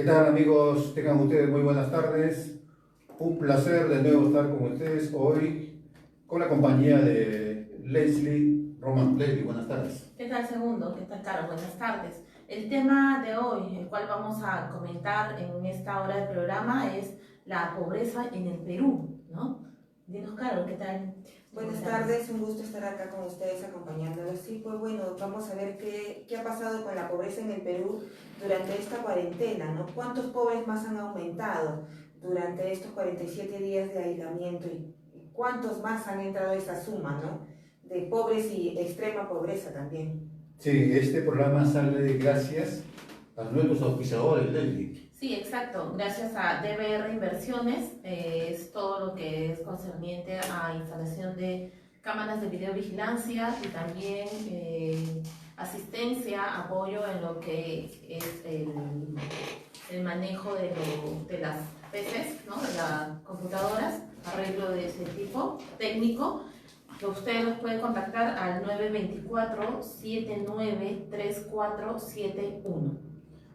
¿Qué tal, amigos? Tengan ustedes muy buenas tardes. Un placer de nuevo estar con ustedes hoy con la compañía de Leslie Roman. Leslie, buenas tardes. ¿Qué tal, Segundo? ¿Qué tal, Caro? Buenas tardes. El tema de hoy, el cual vamos a comentar en esta hora del programa, es la pobreza en el Perú, ¿no? Dinos, Caro, ¿qué tal? Buenas tardes, un gusto estar acá con ustedes acompañándolos. Sí, pues bueno, vamos a ver qué ha pasado con la pobreza en el Perú durante esta cuarentena, ¿no? ¿Cuántos pobres más han aumentado durante estos 47 días de aislamiento y cuántos más han entrado a esa suma, ¿no? De pobres y extrema pobreza también. Sí, este programa sale gracias a nuestros auspiciadores, Leslie. Sí, exacto. Gracias a DBR Inversiones, es todo lo que es concerniente a instalación de cámaras de videovigilancia y también asistencia, apoyo en lo que es el manejo de las PCs, ¿no? De las computadoras, arreglo de ese tipo técnico, que usted nos puede contactar al 924-793471.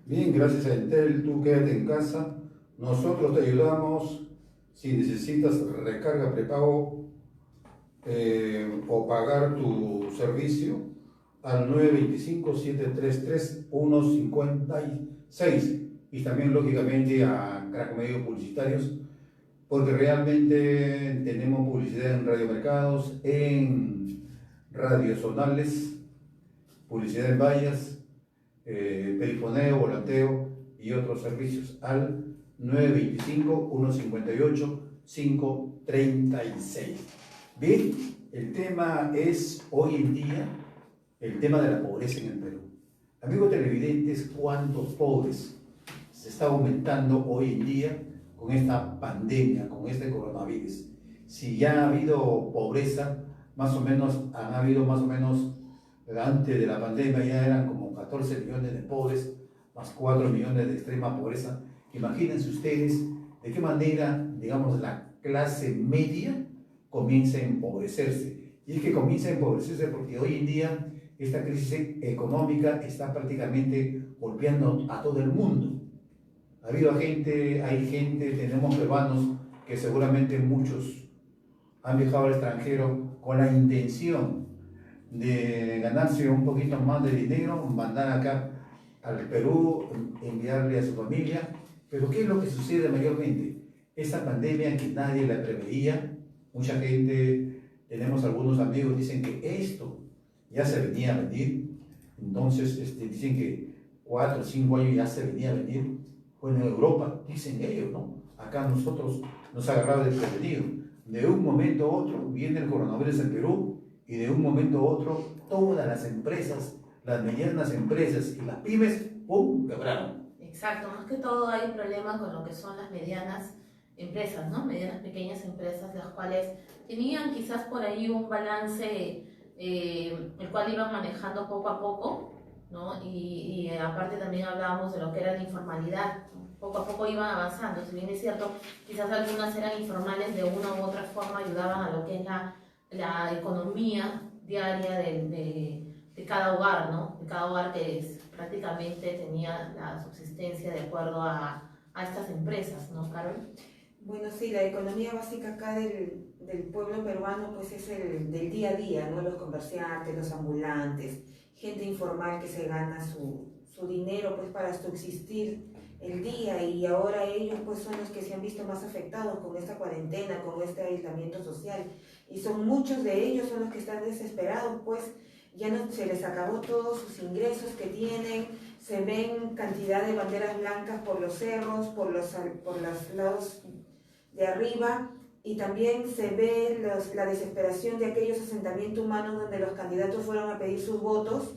Bien, gracias a Entel, tú quédate en casa. Nosotros te ayudamos si necesitas recarga prepago o pagar tu servicio al 925-733-156 y también lógicamente a Crack Medios Publicitarios porque realmente tenemos publicidad en radiomercados, en radiozonales, publicidad en vallas, perifoneo, volanteo y otros servicios al 925-158-536. Bien, el tema es hoy en día el tema de la pobreza en el Perú. Amigos televidentes, ¿cuántos pobres se está aumentando hoy en día con esta pandemia, con este coronavirus? Si ya ha habido pobreza, más o menos, han habido más o menos, antes de la pandemia ya eran como 14 millones de pobres, más 4 millones de extrema pobreza. Imagínense ustedes de qué manera, digamos, la clase media comienza a empobrecerse. Y es que comienza a empobrecerse porque hoy en día esta crisis económica está prácticamente golpeando a todo el mundo. Ha habido gente, hay gente, tenemos peruanos que seguramente muchos han viajado al extranjero con la intención de ganarse un poquito más de dinero, mandar acá al Perú, enviarle a su familia. Pero ¿qué es lo que sucede mayormente? Esta pandemia que nadie la preveía, mucha gente, tenemos algunos amigos, dicen que esto ya se venía a venir, entonces dicen que 4 o 5 años ya se venía a venir, fue en Europa, dicen ellos, ¿no? Acá nosotros nos agarraba desprevenido. De un momento a otro viene el coronavirus en Perú y de un momento a otro todas las empresas, las medianas empresas y las pymes, ¡pum!, quebraron. Exacto, más que todo hay problemas con lo que son las medianas empresas, ¿no? Medianas pequeñas empresas, las cuales tenían quizás por ahí un balance el cual iban manejando poco a poco, ¿no? Y aparte también hablábamos de lo que era la informalidad, ¿no? Poco a poco iban avanzando, si bien es cierto, quizás algunas eran informales de una u otra forma, ayudaban a lo que es la economía diaria de cada hogar, ¿no? De cada hogar que prácticamente tenía la subsistencia de acuerdo a estas empresas, ¿no, Carol? Bueno, sí, la economía básica acá del pueblo peruano pues es el del día a día, ¿no? Los comerciantes, los ambulantes, gente informal que se gana su dinero pues para subsistir el día y ahora ellos pues son los que se han visto más afectados con esta cuarentena, con este aislamiento social y son muchos de ellos son los que están desesperados pues ya no se les acabó todos sus ingresos que tienen, se ven cantidad de banderas blancas por los cerros, por los lados de arriba y también se ve la desesperación de aquellos asentamientos humanos donde los candidatos fueron a pedir sus votos,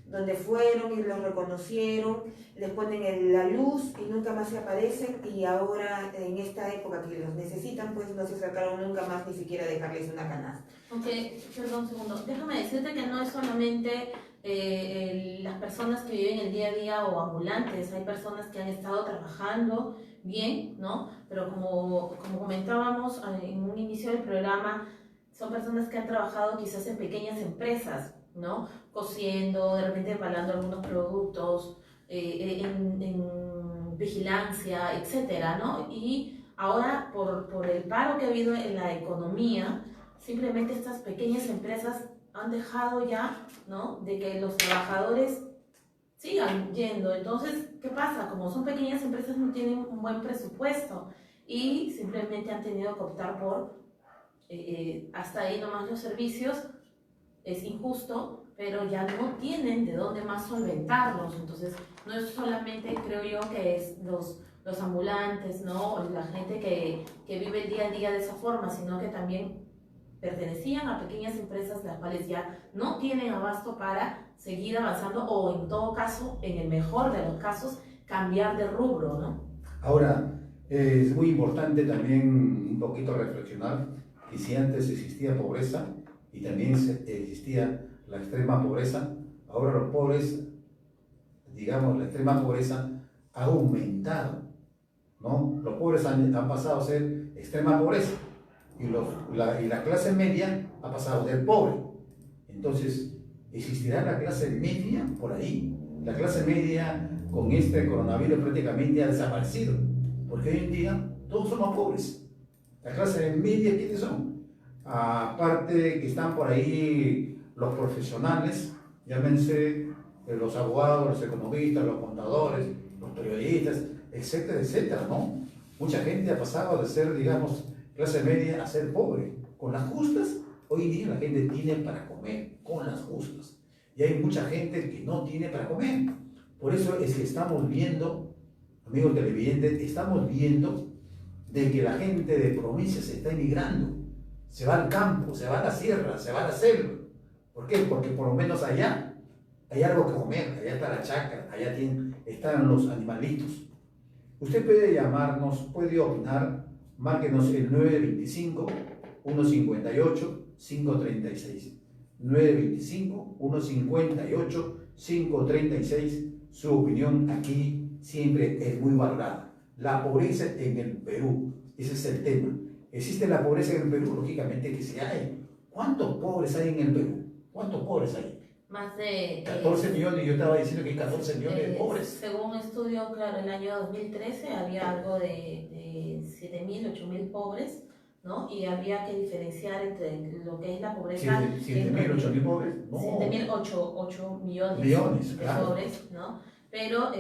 donde fueron y los reconocieron, les ponen la luz y nunca más se aparecen y ahora en esta época que los necesitan pues no se sacaron nunca más ni siquiera dejarles una canasta. Aunque, perdón un segundo, déjame decirte que no es solamente las personas que viven el día a día o ambulantes, hay personas que han estado trabajando bien, ¿no? Pero como comentábamos en un inicio del programa, son personas que han trabajado quizás en pequeñas empresas, ¿no? Cosiendo, de repente embalando algunos productos, en vigilancia, etcétera, ¿no? Y ahora, por el paro que ha habido en la economía, simplemente estas pequeñas empresas han dejado ya, ¿no?, de que los trabajadores sigan yendo. Entonces, ¿qué pasa? Como son pequeñas empresas, no tienen un buen presupuesto y simplemente han tenido que optar por hasta ahí nomás los servicios. Es injusto, pero ya no tienen de dónde más solventarlos. Entonces, no es solamente, creo yo, que es los ambulantes, ¿no?, o la gente que vive el día a día de esa forma, sino que también pertenecían a pequeñas empresas las cuales ya no tienen abasto para seguir avanzando o, en todo caso, en el mejor de los casos, cambiar de rubro, ¿no? Ahora, es muy importante también un poquito reflexionar que si antes existía pobreza y también existía la extrema pobreza, ahora los pobres, digamos, la extrema pobreza ha aumentado, ¿no? Los pobres han pasado a ser extrema pobreza y la clase media ha pasado a ser pobre. Entonces, ¿existirá la clase media por ahí? La clase media con este coronavirus prácticamente ha desaparecido, porque hoy en día todos somos pobres. La clase media, ¿quiénes son? Aparte que están por ahí los profesionales, llámense los abogados, los economistas, los contadores, los periodistas, etcétera, etcétera, ¿no? Mucha gente ha pasado de ser, digamos, clase media a ser pobre. Con las justas, hoy en día la gente tiene para comer, con las justas. Y hay mucha gente que no tiene para comer. Por eso es que estamos viendo, amigos televidentes, estamos viendo de que la gente de provincia se está emigrando. Se va al campo, se va a la sierra, se va a la selva. ¿Por qué? Porque por lo menos allá hay algo que comer, allá está la chacra, allá están los animalitos. Usted puede llamarnos, puede opinar, márquenos el 925-158-536. 925-158-536. Su opinión aquí siempre es muy valorada. La pobreza en el Perú, ese es el tema. ¿Existe la pobreza en el Perú? Lógicamente que sí hay. ¿Cuántos pobres hay en el Perú? ¿Cuántos pobres hay? Más de 14 millones, yo estaba diciendo que hay 14 millones de pobres. Según un estudio, claro, el año 2013 había algo de 7.000, 8.000 pobres, ¿no? Y había que diferenciar entre lo que es la pobreza. 7.000, 8.000 pobres. No. 7.000, 8 millones de claro. pobres, ¿no? Pero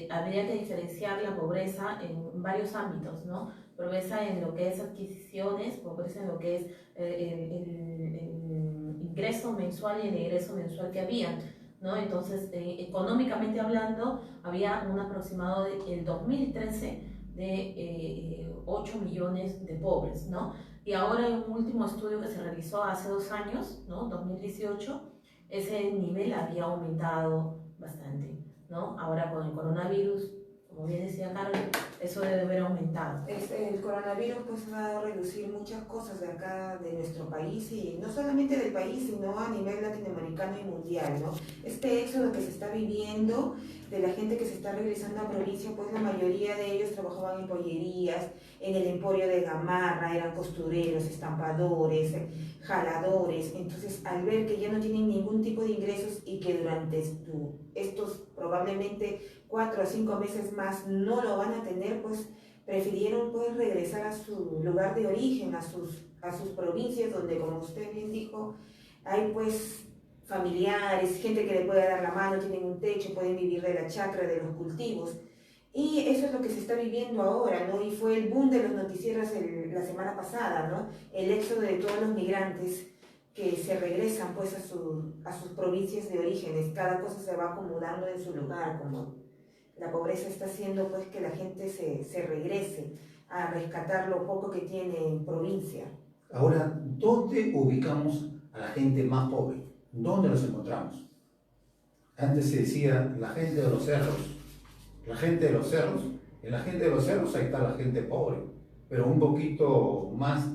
habría que diferenciar la pobreza en varios ámbitos, ¿no? Pobreza en lo que es adquisiciones, pobreza en lo que es el ingreso mensual y el egreso mensual que había, ¿no? Entonces, económicamente hablando, había un aproximado en 2013 de 8 millones de pobres, ¿no? Y ahora en un último estudio que se realizó hace 2 años, ¿no?, 2018, ese nivel había aumentado bastante, ¿no? Ahora con el coronavirus, como bien decía Carol, eso debe haber aumentado. El coronavirus pues ha dado a reducir muchas cosas de acá, de nuestro país, y no solamente del país, sino a nivel latinoamericano y mundial, ¿no? Este éxodo que se está viviendo, de la gente que se está regresando a provincia, pues la mayoría de ellos trabajaban en pollerías, en el emporio de Gamarra, eran costureros, estampadores, jaladores. Entonces, al ver que ya no tienen ningún tipo de ingresos y que durante estos probablemente 4 a 5 meses más no lo van a tener, pues prefirieron pues regresar a su lugar de origen, a sus provincias, donde, como usted bien dijo, hay pues familiares, gente que le puede dar la mano, tienen un techo, pueden vivir de la chacra, de los cultivos. Y eso es lo que se está viviendo ahora, ¿no? Y fue el boom de los noticieros la semana pasada, ¿no? El éxodo de todos los migrantes que se regresan pues a sus provincias de orígenes. Cada cosa se va acomodando en su lugar, como la pobreza está haciendo pues que la gente se regrese a rescatar lo poco que tiene en provincia. Ahora, ¿dónde ubicamos a la gente más pobre? ¿Dónde los encontramos? Antes se decía la gente de los cerros. La gente de los cerros, en la gente de los cerros ahí está la gente pobre, pero un poquito más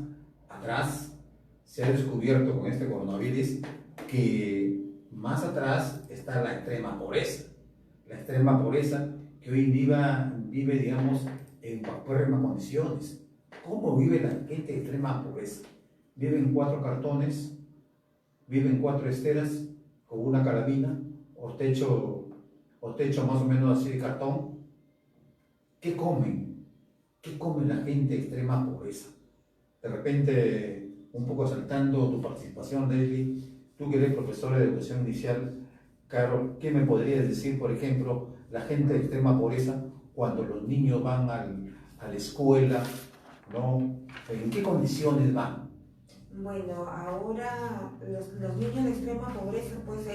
atrás se ha descubierto con este coronavirus que más atrás está la extrema pobreza que hoy vive digamos, en paupérrimas condiciones. ¿Cómo vive la gente de extrema pobreza? Vive en 4 cartones, vive en 4 esteras con una carabina o techo más o menos así de cartón, ¿Qué comen? ¿Qué come la gente de extrema pobreza? De repente, un poco saltando tu participación, Daily, tú que eres profesora de educación inicial, Carol, ¿qué me podrías decir, por ejemplo, la gente de extrema pobreza cuando los niños van a la escuela, ¿no? ¿En qué condiciones van? Bueno, ahora los niños de extrema pobreza pues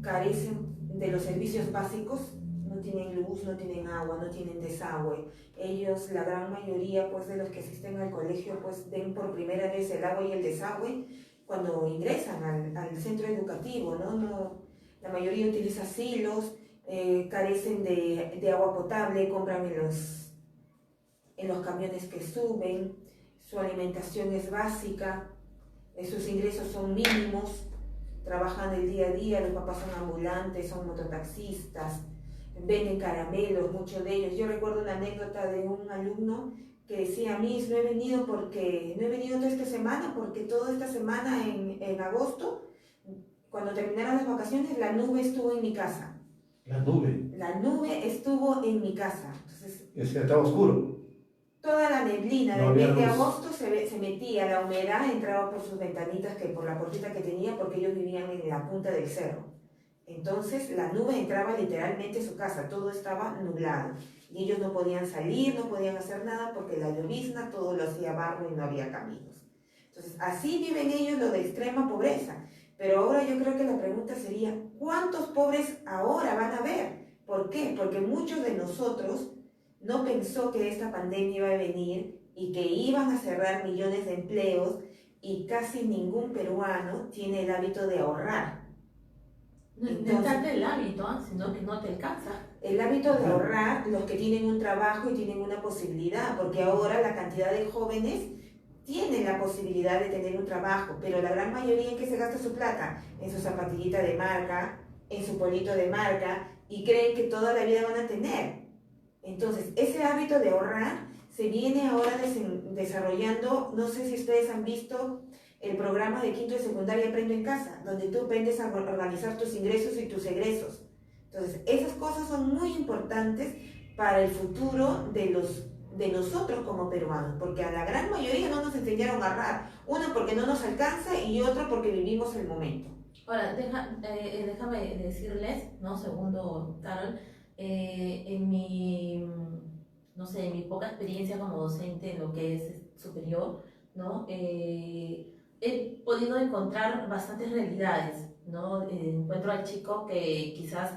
carecen de los servicios básicos, no tienen luz, no tienen agua, no tienen desagüe. Ellos, la gran mayoría pues de los que asisten al colegio pues ven por primera vez el agua y el desagüe cuando ingresan al centro educativo, ¿no? La mayoría utiliza silos, carecen de agua potable, compran en los camiones que suben, su alimentación es básica, sus ingresos son mínimos, trabajan el día a día, los papás son ambulantes, son mototaxistas, venden caramelos, muchos de ellos. Yo recuerdo una anécdota de un alumno que decía: Miss, no he venido toda esta semana porque toda esta semana en agosto, cuando terminaron las vacaciones, la nube estuvo en mi casa. La nube. La nube estuvo en mi casa. Entonces, Es que estaba oscuro. toda la neblina No del había mes de luz. agosto se metía, la humedad entraba por sus ventanitas, por la puertita que tenía, porque ellos vivían en la punta del cerro. Entonces la nube entraba literalmente a su casa, todo estaba nublado. Y ellos no podían salir, no podían hacer nada porque la llovizna todo lo hacía barro y no había caminos. Entonces así viven ellos lo de extrema pobreza. Pero ahora yo creo que la pregunta sería: ¿cuántos pobres ahora van a haber? ¿Por qué? Porque muchos de nosotros no pensó que esta pandemia iba a venir y que iban a cerrar millones de empleos, y casi ningún peruano tiene el hábito de ahorrar. No es tanto el hábito, sino que no te alcanza. El hábito de ahorrar, los que tienen un trabajo y tienen una posibilidad, porque ahora la cantidad de jóvenes tienen la posibilidad de tener un trabajo, pero la gran mayoría en que se gasta su plata, en su zapatillita de marca, en su polito de marca, y creen que toda la vida van a tener. Entonces, ese hábito de ahorrar se viene ahora desarrollando. No sé si ustedes han visto el programa de quinto de secundaria Aprendo en Casa, donde tú aprendes a organizar tus ingresos y tus egresos. Entonces, esas cosas son muy importantes para el futuro de nosotros como peruanos, porque a la gran mayoría no nos enseñaron a ahorrar. Uno, porque no nos alcanza, y otro, porque vivimos el momento. Ahora, déjame decirles, ¿no? Segundo, Carol, en no sé, en mi poca experiencia como docente en lo que es superior, ¿no? He podido encontrar bastantes realidades, ¿no? Encuentro al chico que quizás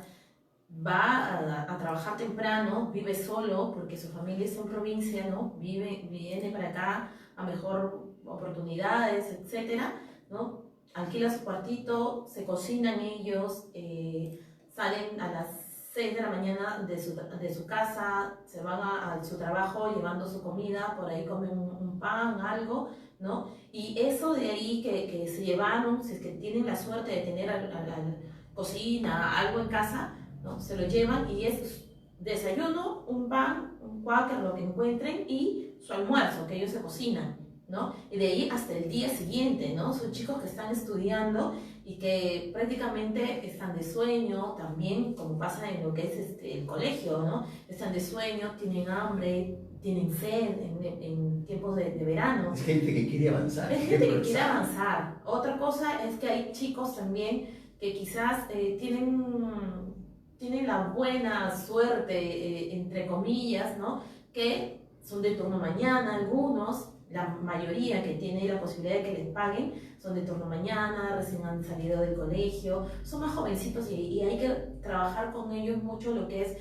va a trabajar temprano, vive solo porque su familia está en provincia, ¿no? Viene para acá a mejor oportunidades, etcétera, ¿no? Alquila su cuartito, se cocinan ellos, salen a las 6 de la mañana de su casa, se van a su trabajo llevando su comida, por ahí comen un pan, algo, ¿no? Y eso de ahí que se llevaron, si es que tienen la suerte de tener cocina, algo en casa, ¿no? Se lo llevan y es desayuno, un pan, un cuáquer, lo que encuentren, y su almuerzo, que ellos se cocinan, ¿no? Y de ahí hasta el día siguiente, ¿no? Son chicos que están estudiando y que prácticamente están de sueño también, como pasa en lo que es el colegio, ¿no? Están de sueño, tienen hambre, tienen sed en tiempos de verano. Es gente que quiere avanzar. Es gente que quiere avanzar. Otra cosa es que hay chicos también que quizás tienen la buena suerte, entre comillas, ¿no? Que son de turno mañana algunos. La mayoría que tiene la posibilidad de que les paguen son de turno mañana, recién han salido del colegio, son más jovencitos y hay que trabajar con ellos mucho lo que es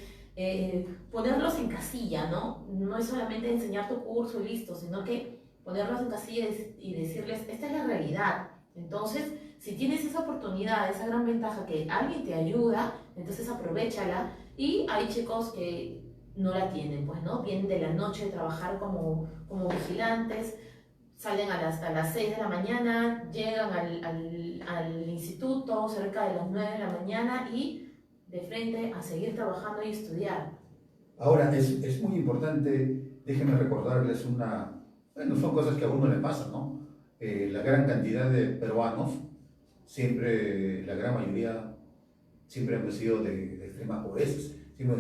ponerlos en casilla, ¿no? No es solamente enseñar tu curso y listo, sino que ponerlos en casilla y decirles: esta es la realidad. Entonces, si tienes esa oportunidad, esa gran ventaja que alguien te ayuda, entonces aprovéchala. Y hay chicos que no la tienen, pues, ¿no? Vienen de la noche de trabajar como vigilantes, salen a las 6 de la mañana, llegan al instituto cerca de las 9 de la mañana y de frente a seguir trabajando y estudiar. Ahora, es muy importante, déjenme recordarles bueno, son cosas que a uno le pasan, ¿no? La gran cantidad de peruanos, siempre, la gran mayoría, siempre hemos sido de extrema pobreza, siempre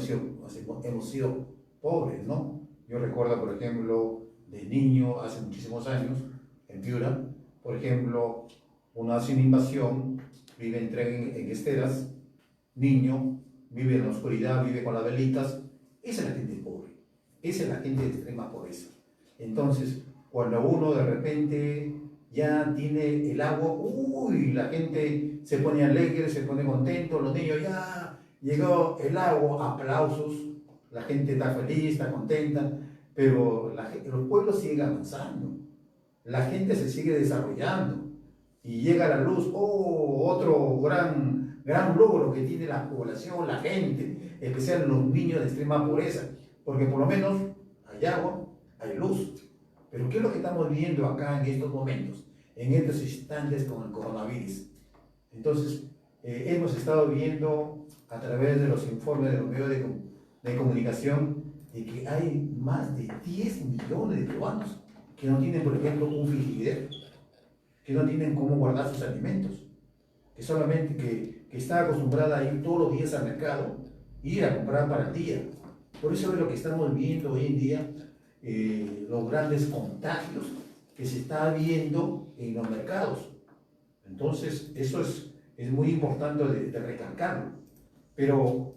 hemos sido pobres, ¿no? Yo recuerdo, por ejemplo, de niño, hace muchísimos años, en Piura, por ejemplo, uno hace una invasión, vive en esteras, niño, vive en la oscuridad, vive con las velitas. Esa es la gente pobre, esa es la gente de extrema pobreza. Entonces, cuando uno de repente ya tiene el agua, uy, la gente se pone alegre, se pone contento, los niños ya llegó el agua, aplausos, la gente está feliz, está contenta, pero los pueblos siguen avanzando, la gente se sigue desarrollando y llega la luz, otro gran logro que tiene la población, la gente, especialmente los niños de extrema pobreza, porque por lo menos hay agua, hay luz. Pero ¿qué es lo que estamos viendo acá en estos momentos, en estos instantes con el coronavirus? Entonces, hemos estado viendo a través de los informes de los medios de comunicación de que hay más de 10 millones de peruanos que no tienen, por ejemplo, un frigider, que no tienen cómo guardar sus alimentos, que solamente que está acostumbrada a ir todos los días al mercado, ir a comprar para el día. Por eso es lo que estamos viendo hoy en día, los grandes contagios que se está viendo en los mercados. Entonces, eso es muy importante de recalcarlo. Pero,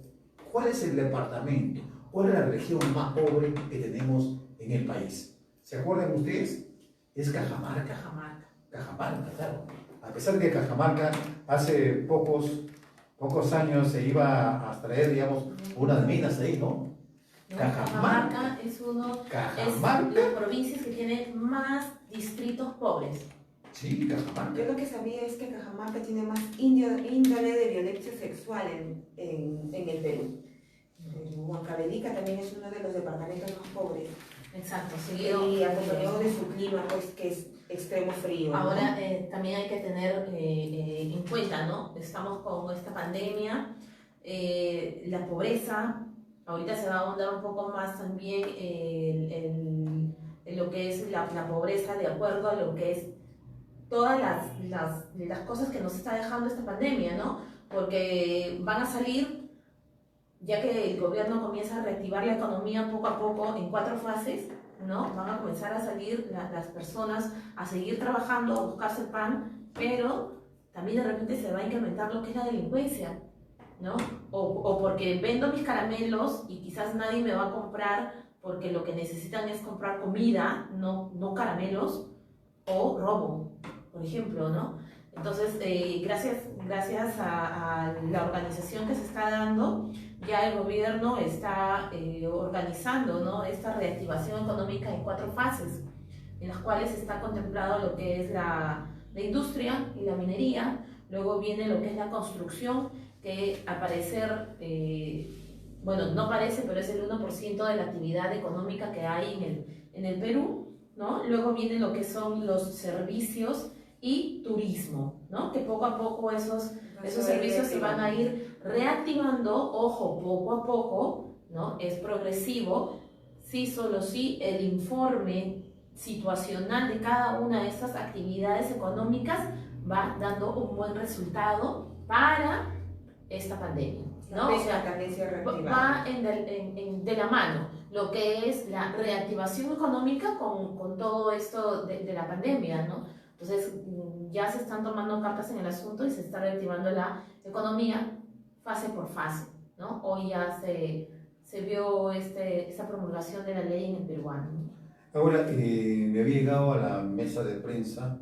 ¿cuál es el departamento? ¿Cuál es la región más pobre que tenemos en el país? ¿Se acuerdan ustedes? Es Cajamarca. Cajamarca, claro. A pesar de que Cajamarca hace pocos años se iba a extraer, digamos, unas minas ahí, ¿no? Cajamarca es las provincias que tienen más distritos pobres. Sí, Cajamarca. Yo lo que sabía es que Cajamarca tiene más índole de violencia sexual en el Perú. Huancavelica también es uno de los departamentos más pobres. Exacto, y acompañado de su clima, pues, que es extremo frío. Ahora, ¿no? También hay que tener en cuenta, ¿no? Estamos con esta pandemia, la pobreza. Ahorita se va a ahondar un poco más también en lo que es la pobreza de acuerdo a lo que es todas las cosas que nos está dejando esta pandemia, ¿no? Porque van a salir, ya que el gobierno comienza a reactivar la economía poco a poco en 4 fases, ¿no? Van a comenzar a salir las personas a seguir trabajando, a buscarse el pan, pero también de repente se va a incrementar lo que es la delincuencia, ¿no? O porque vendo mis caramelos y quizás nadie me va a comprar porque lo que necesitan es comprar comida, no caramelos, o robo, por ejemplo, ¿no? Entonces, gracias a la organización que se está dando, ya el gobierno está organizando, ¿no?, esta reactivación económica en 4 fases, en las cuales está contemplado lo que es la industria y la minería. Luego viene lo que es la construcción, que al parecer, bueno, no parece, pero es el 1% de la actividad económica que hay en el Perú, ¿no? Luego viene lo que son los servicios y turismo, ¿no? Que poco a poco esos servicios se van a ir reactivando, ojo, poco a poco, ¿no? Es progresivo, sí, solo sí el informe situacional de cada una de estas actividades económicas va dando un buen resultado para esta pandemia, ¿no? O sea, va de la mano lo que es la reactivación económica con todo esto de la pandemia, ¿no? Entonces, ya se están tomando cartas en el asunto y se está reactivando la economía fase por fase, ¿no? Hoy ya se vio esta promulgación de la ley en el peruano, ¿no? Ahora, me había llegado a la mesa de prensa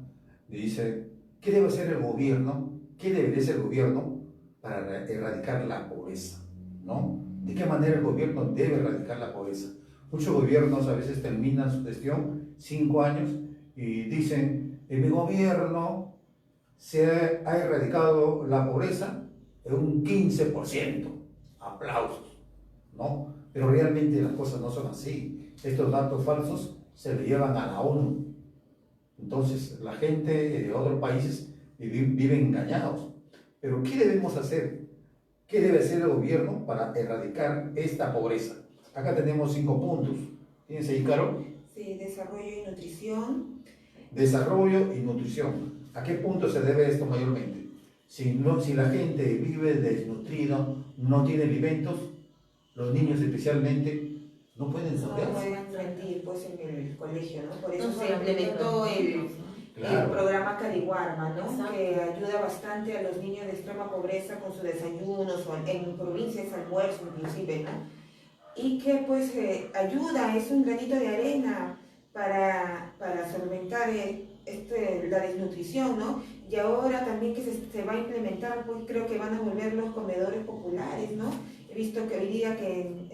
y dice, ¿qué debe hacer el gobierno? ¿Qué debería hacer el gobierno para erradicar la pobreza? ¿No? ¿De qué manera el gobierno debe erradicar la pobreza? Muchos gobiernos a veces terminan su gestión 5 años y dicen, en mi gobierno se ha erradicado la pobreza en un 15%. Aplausos, ¿no? Pero realmente las cosas no son así. Estos datos falsos se le llevan a la ONU. Entonces la gente de otros países viven engañados. Pero ¿qué debemos hacer? ¿Qué debe hacer el gobierno para erradicar esta pobreza? Acá tenemos 5 puntos. ¿Tienes ahí, Caro? Sí, desarrollo y nutrición. Desarrollo y nutrición. ¿A qué punto se debe esto mayormente? Si la gente vive desnutrida, no tiene alimentos, los niños especialmente no pueden no estudiar. pueden rendir pues en el colegio, ¿no? Por eso No se solamente implementó los el niños, ¿no? el programa Cariwarma, ¿no? Exacto. Que ayuda bastante a los niños de extrema pobreza con sus desayunos, o en provincias almuerzo inclusive, ¿no? Y que pues ayuda, es un granito de arena para solventar la desnutrición, ¿no? Y ahora también que se va a implementar, pues creo que van a volver los comedores populares, ¿no? He visto que hoy día que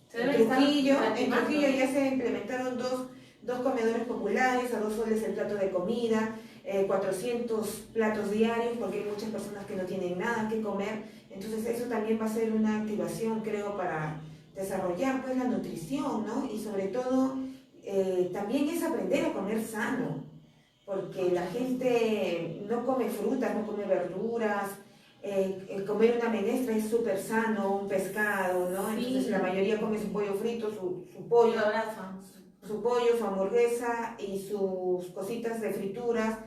Se debe estar en reactivando. Trujillo ya se implementaron dos comedores populares, a 2 soles el plato de comida, 400 platos diarios, porque hay muchas personas que no tienen nada que comer. Entonces eso también va a ser una activación, creo, para desarrollar pues la nutrición, ¿no? Y sobre todo también es aprender a comer sano, porque la gente no come frutas, no come verduras. El comer una menestra es súper sano, un pescado, ¿no? Sí. Entonces la mayoría come su pollo frito, su Y pollo, lo abrazan. su pollo, su hamburguesa y sus cositas de frituras,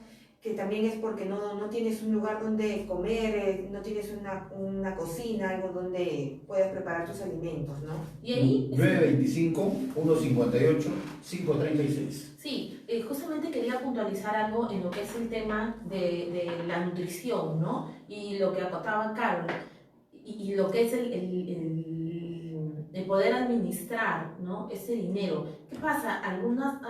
que también es porque no tienes un lugar donde comer, no tienes una cocina, algo donde puedas preparar tus alimentos, ¿no? Y ahí, 925-158-536. sí, justamente quería puntualizar algo en lo que es el tema de la nutrición, ¿no? Y lo que acotaba Carlos, y lo que es el poder administrar, ¿no? Ese dinero. ¿Qué pasa? Algunas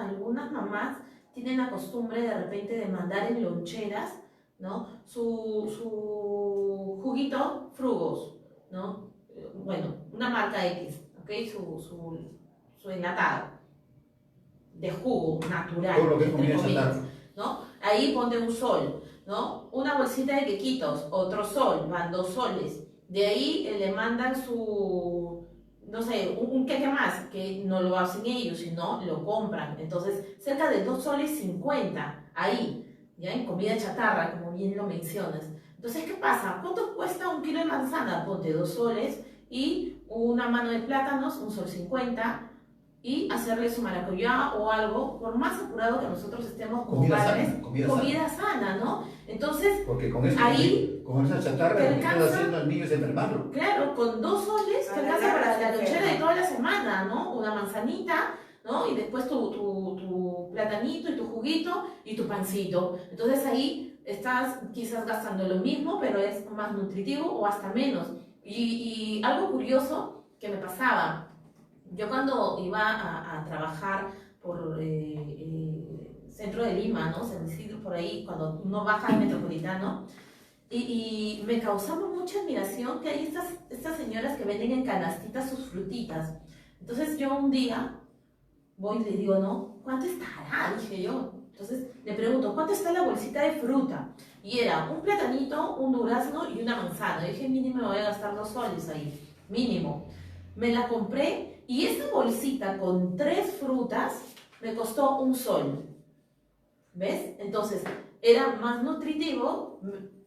mamás tienen la costumbre de repente de mandar en loncheras, ¿no? Su juguito Frugos, ¿no? Bueno, una marca X, ¿ok? Su enlatado de jugo natural. Todo lo que es entre comida comillas, chatarra. ¿no? Ahí ponte un sol, ¿no? Una bolsita de quequitos, otro sol, van 2 soles. De ahí le mandan su, no sé, un queque más, que no lo hacen ellos, sino lo compran. Entonces, cerca de 2 soles 50, ahí, ya en comida chatarra, como bien lo mencionas. Entonces, ¿qué pasa? ¿Cuánto cuesta un kilo de manzana? Ponte 2 soles y una mano de plátanos, 1 sol 50, y hacerle su maracuyá o algo, por más apurado que nosotros estemos como Comida padres, sana, comida comida sana, ¿no? Entonces, Porque con eso, ahí con esa chatarra, te lo que estás alcanza. haciendo al niño es enfermarlo. claro, con 2 soles te alcanza para la lonchera de toda la semana, ¿no? Una manzanita, ¿no? Y después tu platanito y tu juguito y tu pancito. Entonces ahí estás quizás gastando lo mismo, pero es más nutritivo o hasta menos. Y algo curioso que me pasaba, yo cuando iba a trabajar por centro de Lima, ¿no? San Isidro, por ahí, cuando uno baja al metropolitano, y me causaba mucha admiración que hay estas señoras que venden en canastitas sus frutitas. Entonces yo un día voy y le digo, ¿no? ¿Cuánto estará? Dije yo. Entonces le pregunto, ¿cuánto está la bolsita de fruta? Y era un platanito, un durazno y una manzana. Yo dije, mínimo me voy a gastar 2 soles ahí, mínimo. Me la compré y esa bolsita con 3 frutas me costó 1 sol. ¿Ves? Entonces era más nutritivo,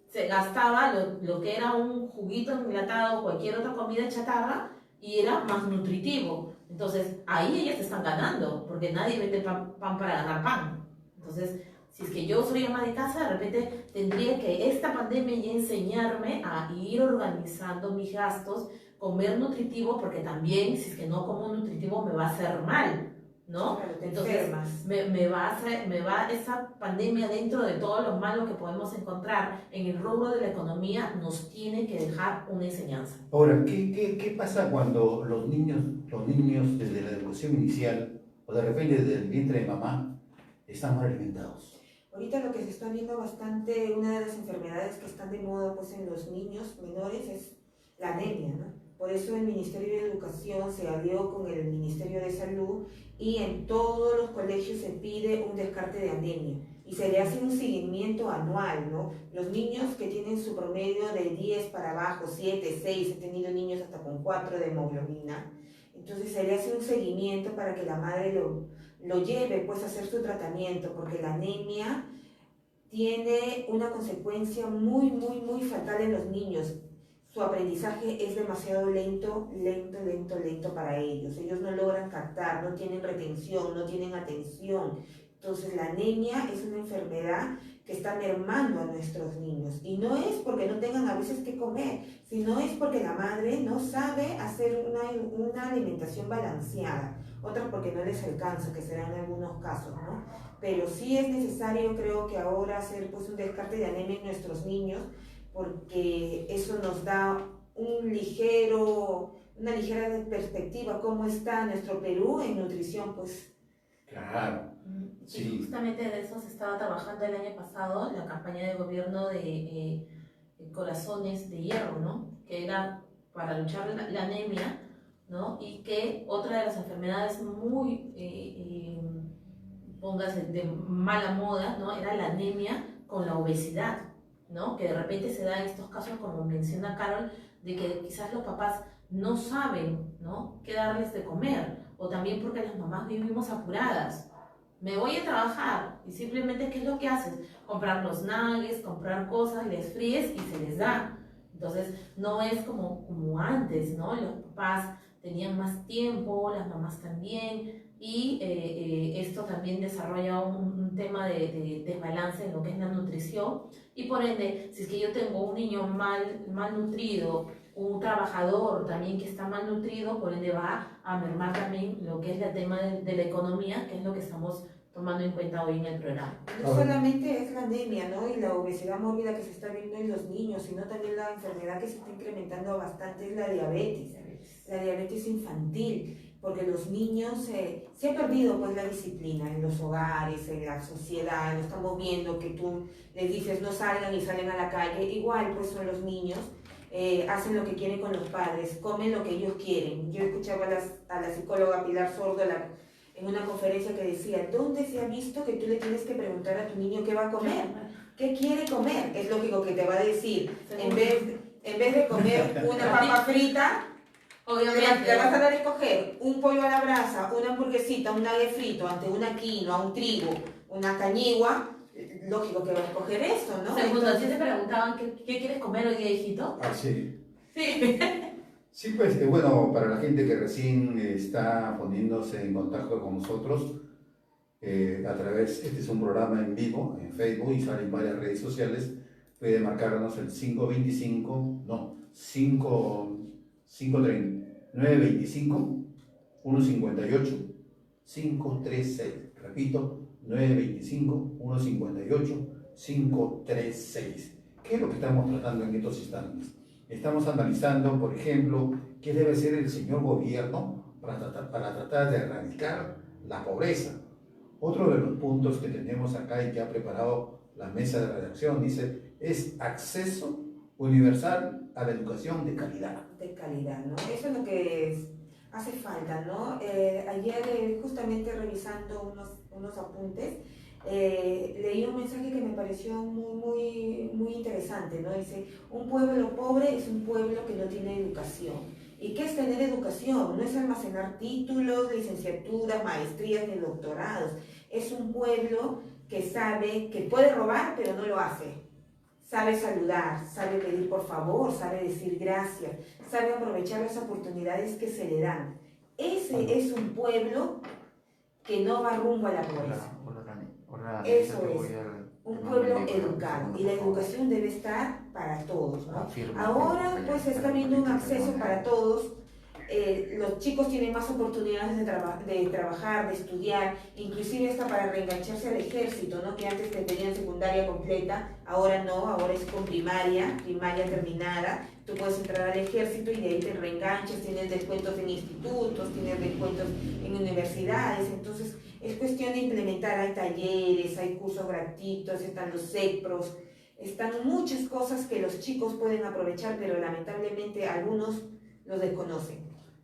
se gastaba lo que era un juguito enlatado o cualquier otra comida chatarra y era más nutritivo. Entonces ahí ellas están ganando, porque nadie vende pan para ganar pan. Entonces, si es que yo soy ama de casa, de repente tendría que esta pandemia ya enseñarme a ir organizando mis gastos, comer nutritivo, porque también si es que no como nutritivo me va a hacer mal, ¿no? Claro, te Entonces enfermas. me va esa pandemia, dentro de todo lo malo que podemos encontrar en el rubro de la economía, nos tiene que dejar una enseñanza. Ahora, ¿qué pasa cuando los niños desde la educación inicial o de repente desde el vientre de mamá están mal alimentados? Ahorita lo que se está viendo bastante, una de las enfermedades que están de moda pues en los niños menores es la anemia, ¿no? Por eso el Ministerio de Educación se alió con el Ministerio de Salud y en todos los colegios se pide un descarte de anemia y se le hace un seguimiento anual, ¿no? Los niños que tienen su promedio de 10 para abajo, 7, 6, he tenido niños hasta con 4 de hemoglobina, entonces se le hace un seguimiento para que la madre lo lleve pues a hacer su tratamiento, porque la anemia tiene una consecuencia muy, muy, muy fatal en los niños. Su aprendizaje es demasiado lento para ellos. Ellos no logran captar, no tienen retención, no tienen atención. Entonces la anemia es una enfermedad que está mermando a nuestros niños. Y no es porque no tengan a veces que comer, sino es porque la madre no sabe hacer una alimentación balanceada. Otras porque no les alcanza, que serán en algunos casos, ¿no? Pero sí es necesario, creo que ahora hacer pues un descarte de anemia en nuestros niños, porque eso nos da una ligera perspectiva cómo está nuestro Perú en nutrición, pues. Claro, Y sí. justamente de eso se estaba trabajando el año pasado, la campaña de gobierno de Corazones de Hierro, ¿no? Que era para luchar la anemia, ¿no? Y que otra de las enfermedades muy, póngase, de mala moda, ¿no? Era la anemia con la obesidad, ¿no? Que de repente se da en estos casos, como menciona Carol, de que quizás los papás no saben, ¿no?, qué darles de comer, o también porque las mamás vivimos apuradas. Me voy a trabajar y simplemente, ¿qué es lo que haces? Comprar los nuggets, comprar cosas, les fríes y se les da. Entonces, no es como antes, ¿no? Los papás tenían más tiempo, las mamás también, y esto también desarrolla un tema de desbalance en lo que es la nutrición, y por ende, si es que yo tengo un niño mal nutrido, un trabajador también que está mal nutrido, por ende va a mermar también lo que es el tema de la economía, que es lo que estamos tomando en cuenta hoy en el programa. No solamente es la anemia, ¿no?, y la obesidad mórbida que se está viendo en los niños, sino también la enfermedad que se está incrementando bastante es la diabetes infantil, porque los niños se ha perdido pues la disciplina en los hogares, en la sociedad. Lo estamos viendo que tú les dices no salgan y salen a la calle, igual pues son los niños. Hacen lo que quieren con los padres, comen lo que ellos quieren. Yo escuchaba a la psicóloga Pilar Sordo en una conferencia que decía, ¿dónde se ha visto que tú le tienes que preguntar a tu niño qué va a comer? ¿Qué quiere comer? Es lógico que te va a decir, en vez de comer una papa frita, obviamente le vas a dar a escoger un pollo a la brasa, una hamburguesita, un nugget frito ante una quinoa, un trigo, una cañigua. Lógico que va a escoger eso, ¿no? Segundo, ¿sí te preguntaban qué quieres comer hoy día, hijito? Ah, sí. Sí. Sí, pues bueno, para la gente que recién está poniéndose en contacto con nosotros, este es un programa en vivo en Facebook y sale en varias redes sociales, puede marcarnos el 925 158 536. Repito, 925-158-536. ¿Qué es lo que estamos tratando en estos instantes? Estamos analizando, por ejemplo, qué debe hacer el señor gobierno para tratar de erradicar la pobreza. Otro de los puntos que tenemos acá y que ha preparado la mesa de redacción dice, es acceso universal a la educación de calidad. De calidad, ¿no? Eso es lo que hace falta, ¿no? Ayer, justamente revisando unos apuntes, leí un mensaje que me pareció muy interesante, ¿no? Dice, un pueblo pobre es un pueblo que no tiene educación. ¿Y qué es tener educación? No es almacenar títulos, licenciaturas, maestrías ni doctorados. Es un pueblo que sabe que puede robar, pero no lo hace. Sabe saludar, sabe pedir por favor, sabe decir gracias, sabe aprovechar las oportunidades que se le dan. Ese es un pueblo que no va rumbo a la pobreza. Eso es, un pueblo educado, y la educación debe estar para todos, ¿no? Ahora pues se está viendo un acceso para todos. Los chicos tienen más oportunidades de trabajar, de estudiar, inclusive hasta para reengancharse al ejército, ¿no? Que antes te pedían secundaria completa, ahora no, ahora es con primaria terminada. Tú puedes entrar al ejército y de ahí te reenganchas, tienes descuentos en institutos, tienes descuentos en universidades. Entonces es cuestión de implementar, hay talleres, hay cursos gratuitos, están los CEPROS, están muchas cosas que los chicos pueden aprovechar, pero lamentablemente algunos los desconocen.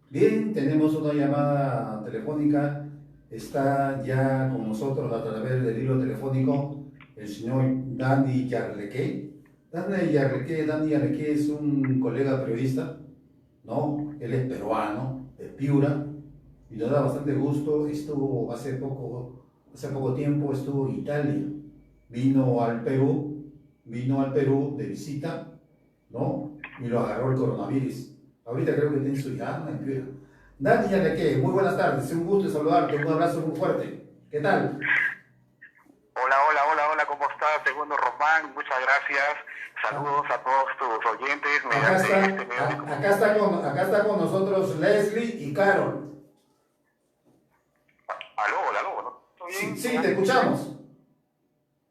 Bien, tenemos una llamada telefónica, está ya con nosotros a través del hilo telefónico el señor Dani Yarleque. Dani Yarleque es un colega periodista, ¿no? Él es peruano, de Piura, y nos da bastante gusto. Estuvo hace poco tiempo, estuvo en Italia, vino al Perú de visita, ¿no? Y lo agarró el coronavirus. Ahorita creo que tiene su hija en Piura. Dani Yarleque, muy buenas tardes, un gusto saludarte, un abrazo muy fuerte. ¿Qué tal? Hola, ¿cómo estás? estimado segundo Román, muchas gracias. Saludos a todos tus oyentes. Acá está con nosotros Leslie y Carol. Aló, ¿no? Sí, te escuchamos.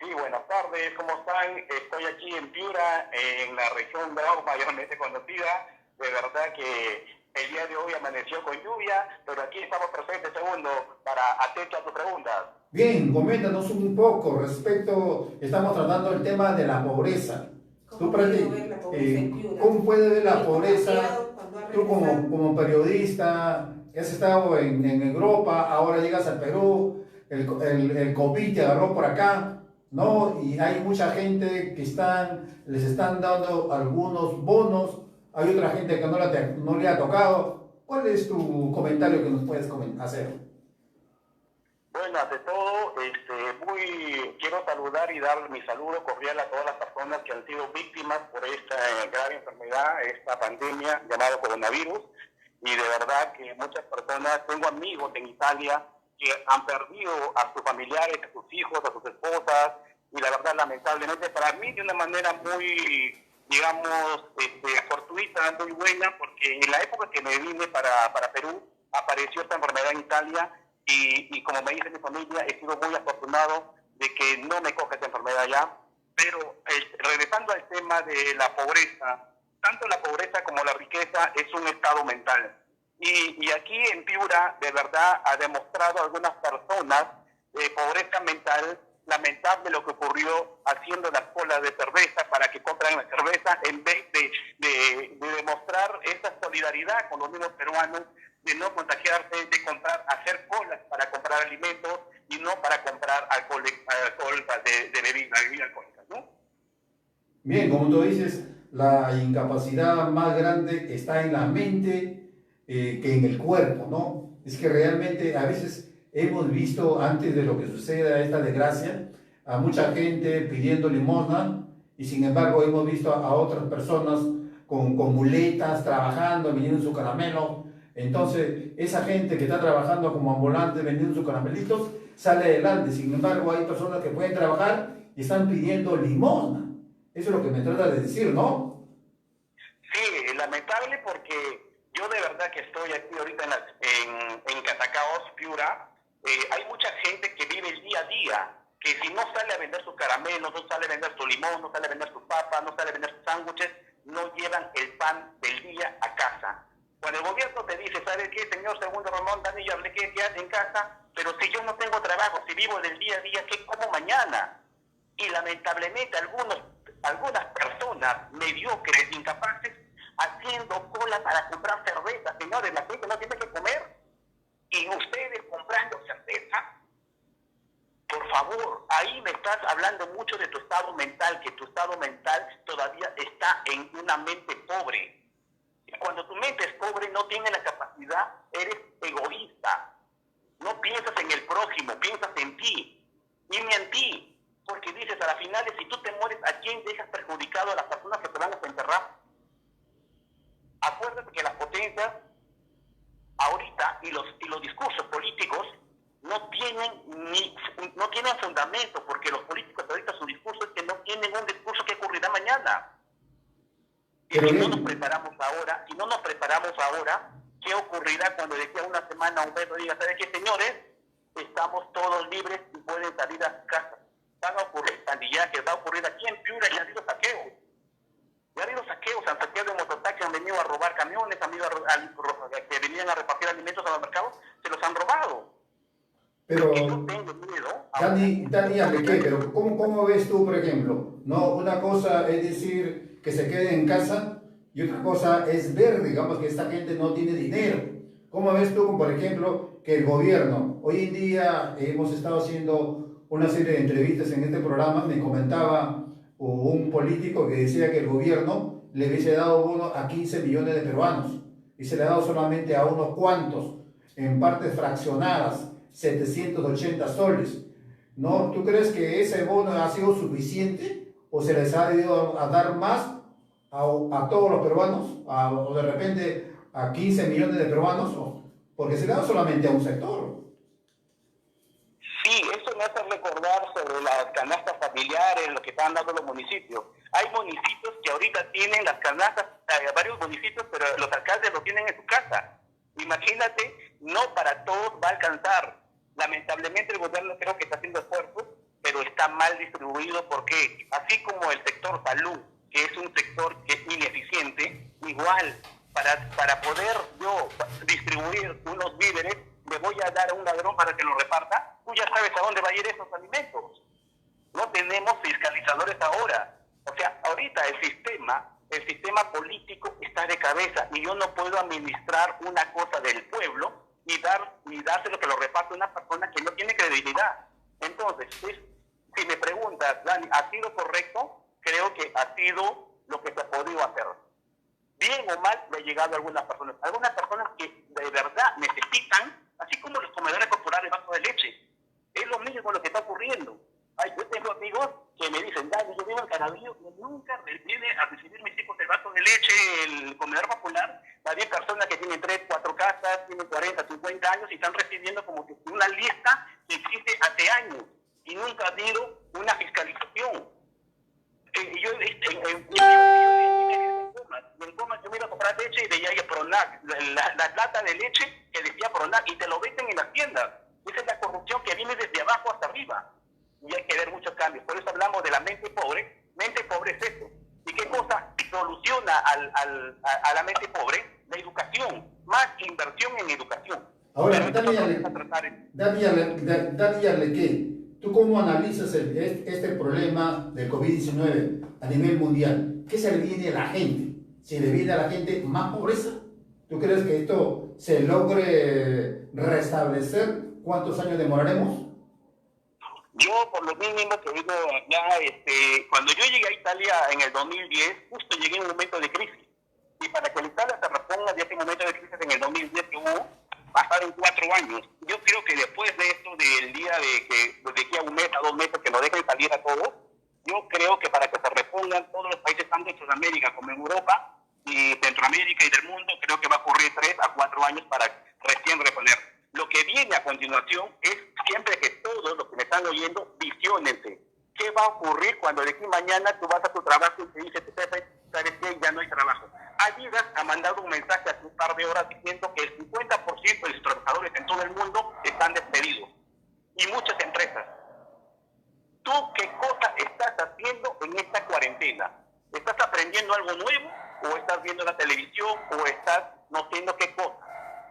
Sí, buenas tardes, ¿cómo están? Estoy aquí en Piura, en la región de Arauca, mayormente conocida. De verdad que el día de hoy amaneció con lluvia, pero aquí estamos presentes, segundo, para atender a tus preguntas. Bien, coméntanos un poco respecto, estamos tratando el tema de la pobreza. ¿Cómo puede ver la pobreza en Piura? ¿Cómo puede ver la ¿Cómo pobreza? Tú como periodista, que has estado en Europa, ahora llegas al Perú, el COVID te agarró por acá, ¿no? Y hay mucha gente que les están dando algunos bonos, hay otra gente que no le ha tocado. ¿Cuál es tu comentario que nos puedes hacer? Bueno, ante todo, quiero saludar y dar mi saludo cordial a todas las personas que han sido víctimas por esta grave enfermedad, esta pandemia llamada coronavirus. Y de verdad que muchas personas, tengo amigos en Italia que han perdido a sus familiares, a sus hijos, a sus esposas. Y la verdad, lamentablemente, para mí de una manera muy, digamos, fortuita, muy buena, porque en la época que me vine para Perú, apareció esta enfermedad en Italia. Y como me dice mi familia, he sido muy afortunado de que no me coja esta enfermedad ya. Pero regresando al tema de la pobreza, tanto la pobreza como la riqueza es un estado mental. Y aquí en Piura, de verdad, ha demostrado algunas personas pobreza mental. Lamentable lo que ocurrió haciendo las colas de cerveza para que compren la cerveza, en vez de demostrar esa solidaridad con los mismos peruanos, de no contagiarse, de hacer colas para comprar alimentos y no para comprar alcohol de bebidas alcohólicas, ¿no? Bien, como tú dices, la incapacidad más grande está en la mente que en el cuerpo, ¿no? Es que realmente a veces hemos visto, antes de lo que suceda esta desgracia, a mucha gente pidiendo limosna y sin embargo hemos visto a otras personas con muletas trabajando, vendiendo su caramelo. Entonces, esa gente que está trabajando como ambulante vendiendo sus caramelitos sale adelante. Sin embargo, hay personas que pueden trabajar y están pidiendo limosna. Eso es lo que me trata de decir, ¿no? Sí, lamentable porque yo de verdad que estoy aquí ahorita en Catacaos, Piura. Hay mucha gente que vive el día a día, que si no sale a vender sus caramelos, no sale a vender su limón, no sale a vender sus papas, no sale a vender sus sándwiches, no llevan el pan del día a casa. Cuando el gobierno te dice, ¿sabes qué, señor segundo Ramón Danillo, qué hace en casa? Pero si yo no tengo trabajo, si vivo del día a día, ¿qué como mañana? Y lamentablemente algunas personas mediocres, incapaces, haciendo cola para comprar cerveza. Señores, la gente no tiene que comer. Y ustedes comprando cerveza, por favor, ahí me estás hablando mucho de tu estado mental, que tu estado mental todavía está en una mente pobre. Y cuando tu mente es pobre, no tienes la capacidad, eres egoísta. No piensas en el prójimo, piensas en ti. Y ni en ti. Porque dices, a las finales, si tú te mueres, ¿a quién dejas perjudicado? A las personas que te van a enterrar. Acuérdate que las potencias ahorita y los discursos políticos no tienen fundamento, porque los políticos ahorita su discurso es que no tienen un discurso que ocurrirá mañana. Y si no nos preparamos ahora, ¿qué ocurrirá cuando de aquí a una semana un mes diga, ¿sabes qué, señores? Estamos todos libres y pueden salir a su casa. Van a ocurrir pandillajes, va a ocurrir aquí en Piura y ha habido saqueos. Ya ha habido saqueos, han saqueado de mototaxis, han venido a robar camiones, que venían a repartir alimentos a los mercados, se los han robado. Pero, yo tengo miedo. Dani, Enrique, pero ¿cómo ves tú, por ejemplo? No, una cosa es decir que se quede en casa y otra cosa es ver, digamos, que esta gente no tiene dinero. ¿Cómo ves tú, por ejemplo, que el gobierno, hoy en día hemos estado haciendo una serie de entrevistas en este programa, me comentaba un político que decía que el gobierno le hubiese dado bono a 15 millones de peruanos y se le ha dado solamente a unos cuantos, en partes fraccionadas, 780 soles. ¿No? ¿Tú crees que ese bono ha sido suficiente o se les ha ido a dar más a todos los peruanos o de repente a 15 millones de peruanos? Porque se le da solamente a un sector. Sí, eso no es hacerle recordar sobre las canastas familiares, lo que están dando los municipios. Hay municipios que ahorita tienen las canastas, varios municipios, pero los alcaldes lo tienen en su casa. Imagínate, no para todos va a alcanzar. Lamentablemente el gobierno creo que está haciendo esfuerzos, pero está mal distribuido porque así como el sector salud, que es un sector que es ineficiente, igual para poder yo distribuir unos víveres, le voy a dar a un ladrón para que lo reparta, tú ya sabes a dónde va a ir esos alimentos. No tenemos fiscalizadores ahora. O sea, ahorita el sistema político está de cabeza y yo no puedo administrar una cosa del pueblo y dárselo que lo reparte una persona que no tiene credibilidad. Entonces, si me preguntas, Dani, ¿ha sido correcto? Creo que ha sido lo que se ha podido hacer. Bien o mal le ha llegado a algunas personas que de verdad necesitan, así como los comedores corporales vaso de leche. Es lo mismo lo que está ocurriendo. Yo tengo amigos que me dicen, Dani, yo vivo en Caraballo y nunca viene a recibir mis hijos el vaso de leche, el comedor popular. Hay personas que tienen 3, 4 casas, tienen 40, 50 años y están recibiendo como que una lista que existe hace años y nunca ha habido una fiscalización. En Comas yo me iba a comprar leche y veía ahí Pronac, la lata de leche que decía Pronac y te lo venden en las tiendas. Esa es la corrupción que viene desde abajo hasta arriba. Y hay que ver muchos cambios. Por eso hablamos de la mente pobre. Mente pobre es esto. ¿Y qué cosa soluciona a la mente pobre? La educación. Más inversión en educación. Ahora, Dani Arlequé, ¿tú cómo analizas este problema del COVID-19 a nivel mundial? ¿Qué se le viene a la gente? ¿Se le viene a la gente más pobreza? ¿Tú crees que esto se logre restablecer? ¿Cuántos años demoraremos? Yo, por lo mínimo, que digo, cuando yo llegué a Italia en el 2010, justo llegué en un momento de crisis. Y para que Italia se reponga de ese momento de crisis en el 2010 que hubo, pasaron 4 años. Yo creo que después de esto, del día de aquí a 1 mes, a 2 meses, que nos dejen salir a todos, yo creo que para que se repongan todos los países, tanto en Sudamérica como en Europa, y Centroamérica y del mundo, creo que va a ocurrir 3 a 4 años para recién reponer. Lo que viene a continuación es siempre que todos los que me están oyendo visionense. ¿Qué va a ocurrir cuando de aquí mañana tú vas a tu trabajo y te dice tu jefe, sabes que ya no hay trabajo? Adidas ha mandado un mensaje hace un par de horas diciendo que el 50% de los trabajadores en todo el mundo están despedidos. Y muchas empresas. ¿Tú qué cosa estás haciendo en esta cuarentena? ¿Estás aprendiendo algo nuevo? ¿O estás viendo la televisión? ¿O estás no sé qué cosa?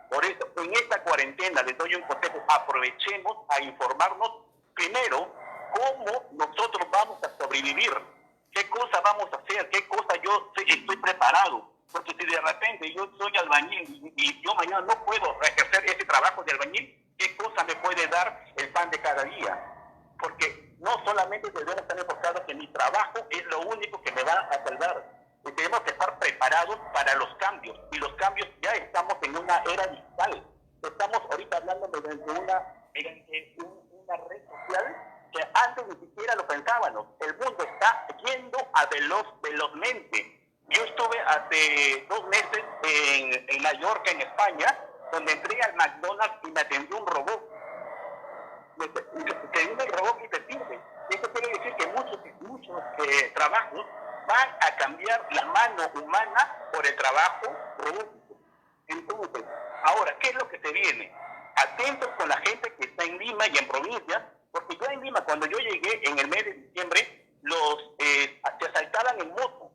Por eso, en esta cuarentena les doy un consejo, aprovechemos a informarnos primero cómo nosotros vamos a sobrevivir, qué cosa vamos a hacer, qué cosa yo estoy preparado, porque si de repente yo soy albañil y yo mañana no puedo ejercer ese trabajo de albañil, ¿qué cosa me puede dar el pan de cada día? Porque no solamente debemos estar enfocados que mi trabajo es lo único que me va a salvar. Y tenemos que estar preparados para los cambios. Y los cambios ya estamos en una era digital. Estamos ahorita hablando mediante una red social que antes ni siquiera lo pensábamos. El mundo está yendo velozmente. Yo estuve hace 2 meses en Mallorca, en España, donde entré al McDonald's y me atendió un robot. Te viene el robot y te sirve. Eso quiere decir que muchos trabajos van a cambiar la mano humana por el trabajo robótico. Entonces, ahora, ¿qué es lo que se viene? Atentos con la gente que está en Lima y en provincias, porque ya en Lima, cuando yo llegué en el mes de diciembre, se asaltaban en moto.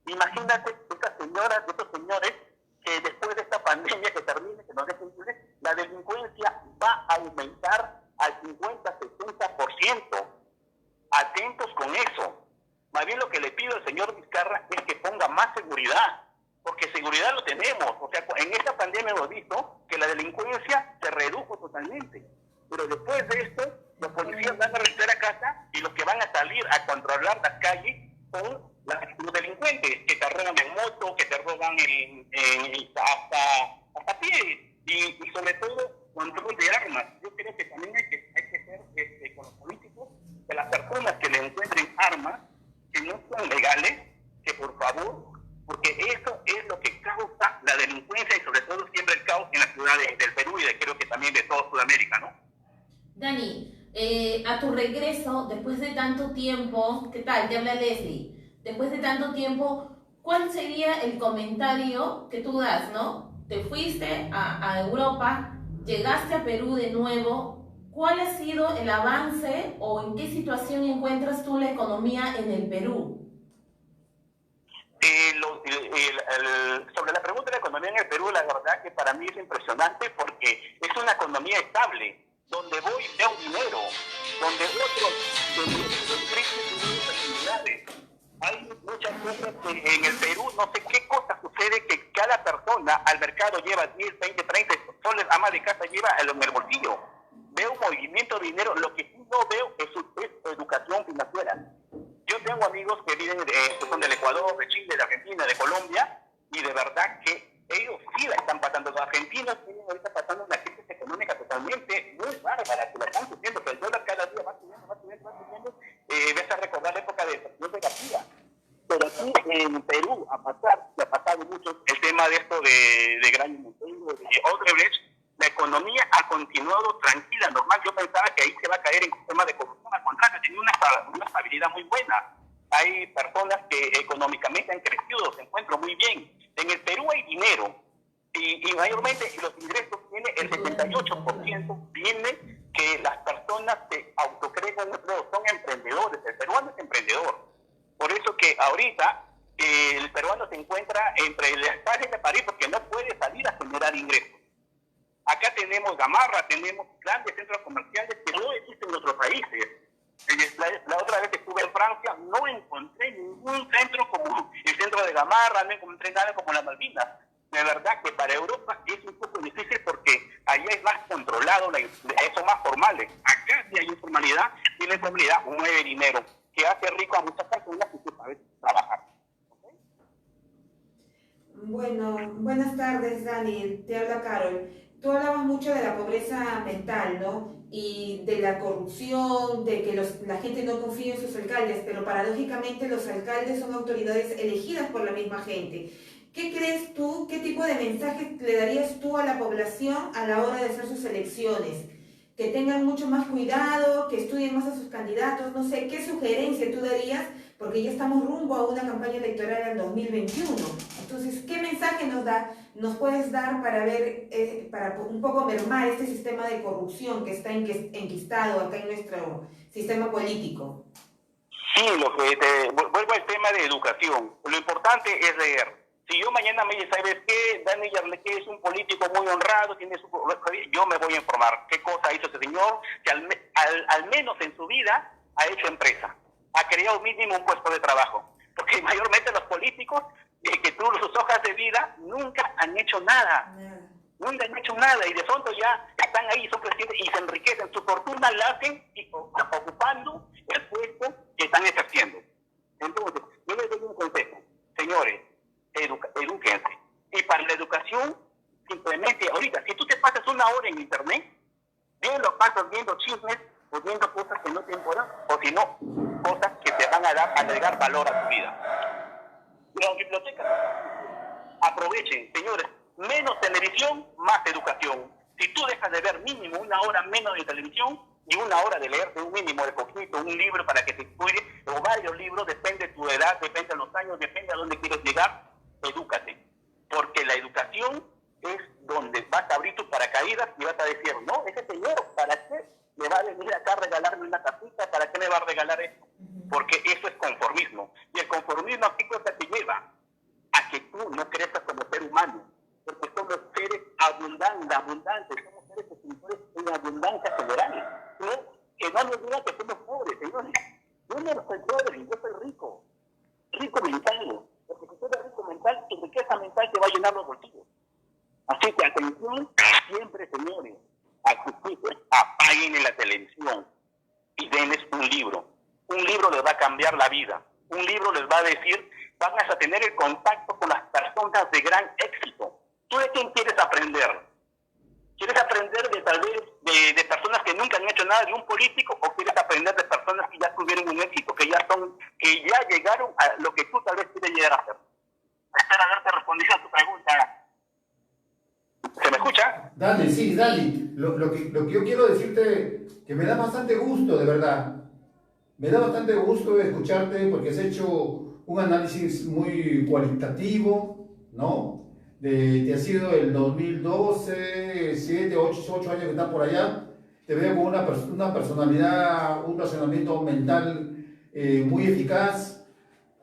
Imagínate estas señoras, estos señores, que después de esta pandemia que termine, que nos dejen libres, la delincuencia va a aumentar al 50-60%. Atentos con eso. Más bien lo que le pido al señor Vizcarra es que ponga más seguridad, porque seguridad lo tenemos. O sea, en esta pandemia hemos visto que la delincuencia se redujo totalmente. Pero después de esto, los policías van a regresar a casa y los que van a salir a controlar las calles son los delincuentes que te roban en moto, que te roban hasta pie. Y sobre todo, control de armas. Yo creo que también hay que ser con los políticos, que las personas que le encuentren armas, que no son legales, que por favor, porque eso es lo que causa la delincuencia y sobre todo siempre el caos en las ciudades del Perú y creo que también de toda Sudamérica, ¿no? Dani, A tu regreso, después de tanto tiempo, ¿qué tal? Te habla Leslie. Después de tanto tiempo, ¿cuál sería el comentario que tú das, no? Te fuiste a Europa, llegaste a Perú de nuevo. ¿Cuál ha sido el avance o en qué situación encuentras tú la economía en el Perú? Sobre la pregunta de la economía en el Perú, la verdad que para mí es impresionante porque es una economía estable. Donde voy veo dinero, donde otros tienen oportunidades. Hay muchas cosas que en el Perú, no sé qué cosa sucede, que cada persona al mercado lleva 10, 20, 30 soles, ama de casa lleva en el bolsillo. Veo un movimiento de dinero, lo que sí no veo es educación financiera. Yo tengo amigos que viven, que son del Ecuador, de Chile, de Argentina, de Colombia, y de verdad que ellos sí la están pasando. Los argentinos tienen ahorita pasando una crisis económica totalmente muy bárbara, que la están sufriendo, pero el dólar cada día va subiendo. Ves a recordar la época del presidente García. Pero aquí en Perú, ha pasado mucho el tema de esto de Gran Monteiro, de Odebrecht, la economía ha continuado tranquila, normal. Yo pensaba que ahí se va a caer en un tema de corrupción, al contrario, tenía una estabilidad muy buena. Hay personas que económicamente han crecido, se encuentran muy bien. En el Perú hay dinero y mayormente los ingresos vienen, el 78% viene que las personas se autocreen un empleo, son emprendedores. El peruano es emprendedor. Por eso que ahorita el peruano se encuentra entre la espada y la pared porque no puede salir a generar ingresos. Acá tenemos Gamarra, tenemos grandes centros comerciales que no existen en otros países. La otra vez que estuve en Francia no encontré ningún centro como el centro de Gamarra, no encontré nada como las Malvinas. De verdad que para Europa es un poco difícil porque allá es más controlado, son más formales. Acá sí hay informalidad y la informalidad mueve dinero, que hace rico a muchas personas que tú sabes trabajar. ¿Okay? Bueno, buenas tardes, Dani. Te habla Carol. Tú hablabas mucho de la pobreza mental, ¿no? Y de la corrupción, de que la gente no confía en sus alcaldes, pero paradójicamente los alcaldes son autoridades elegidas por la misma gente. ¿Qué crees tú, qué tipo de mensaje le darías tú a la población a la hora de hacer sus elecciones? Que tengan mucho más cuidado, que estudien más a sus candidatos, no sé, ¿qué sugerencia tú darías? Porque ya estamos rumbo a una campaña electoral al 2021. Entonces, ¿qué mensaje nos puedes dar para ver, para un poco mermar este sistema de corrupción que está enquistado acá en nuestro sistema político? Sí, vuelvo al tema de educación. Lo importante es leer. Si yo mañana me dice, ¿sabes qué? Dani Yarleque es un político muy honrado, yo me voy a informar qué cosa hizo ese señor, que al menos en su vida ha hecho empresa, ha creado mínimo un puesto de trabajo. Porque mayormente los políticos, que tú sus hojas de vida, nunca han hecho nada. Nunca han hecho nada y de pronto ya están ahí, son presidentes y se enriquecen. Su fortuna la hacen ocupando el puesto que están ejerciendo. Entonces, yo les doy un consejo. Señores, edúquense. Y para la educación, simplemente ahorita, si tú te pasas una hora en internet, bien lo pasas viendo chismes o viendo cosas que no te importan, o si no, cosas que te van a agregar valor a tu vida. Las bibliotecas, aprovechen, señores, menos televisión, más educación. Si tú dejas de ver mínimo una hora menos de televisión y una hora de leerte un mínimo de poquito, un libro para que te estudie, o varios libros, depende de tu edad, depende de los años, depende a dónde quieres llegar, edúcate. Porque la educación es donde vas a abrir tus paracaídas y vas a decir, no, ese señor, ¿para qué me va a venir acá a regalarme una casita? ¿Para qué me va a regalar esto? Porque eso es conformismo. Y el conformismo, ¿a qué cosa te lleva? A que tú no crezcas como ser humano. Porque somos seres abundantes, somos seres espirituales en abundancia general. ¿No? Que no nos digan que somos pobres, señores. Yo no soy pobre, yo soy rico mental. Porque si tú eres rico mental, tu riqueza mental te va a llenar los bolsillos. Así que atención, siempre, señores, a sus hijos, apaguen en la televisión y denles un libro. Un libro les va a cambiar la vida. Un libro les va a decir, van a tener el contacto con las personas de gran éxito. ¿Tú de quién quieres aprender? ¿Quieres aprender de tal vez de personas que nunca han hecho nada, de un político, o quieres aprender de personas que ya tuvieron un éxito, que ya llegaron a lo que tú tal vez quieres llegar a hacer? Espero haberte respondido a tu pregunta. ¿Se me escucha? escucha? Dani, sí, Dani. Lo que yo quiero decirte, que me da bastante gusto, de verdad. Me da bastante gusto escucharte porque has hecho un análisis muy cualitativo, ¿no? Te ha sido el 2012, 7, 8 años que estás por allá. Te veo con una personalidad, un razonamiento mental muy eficaz.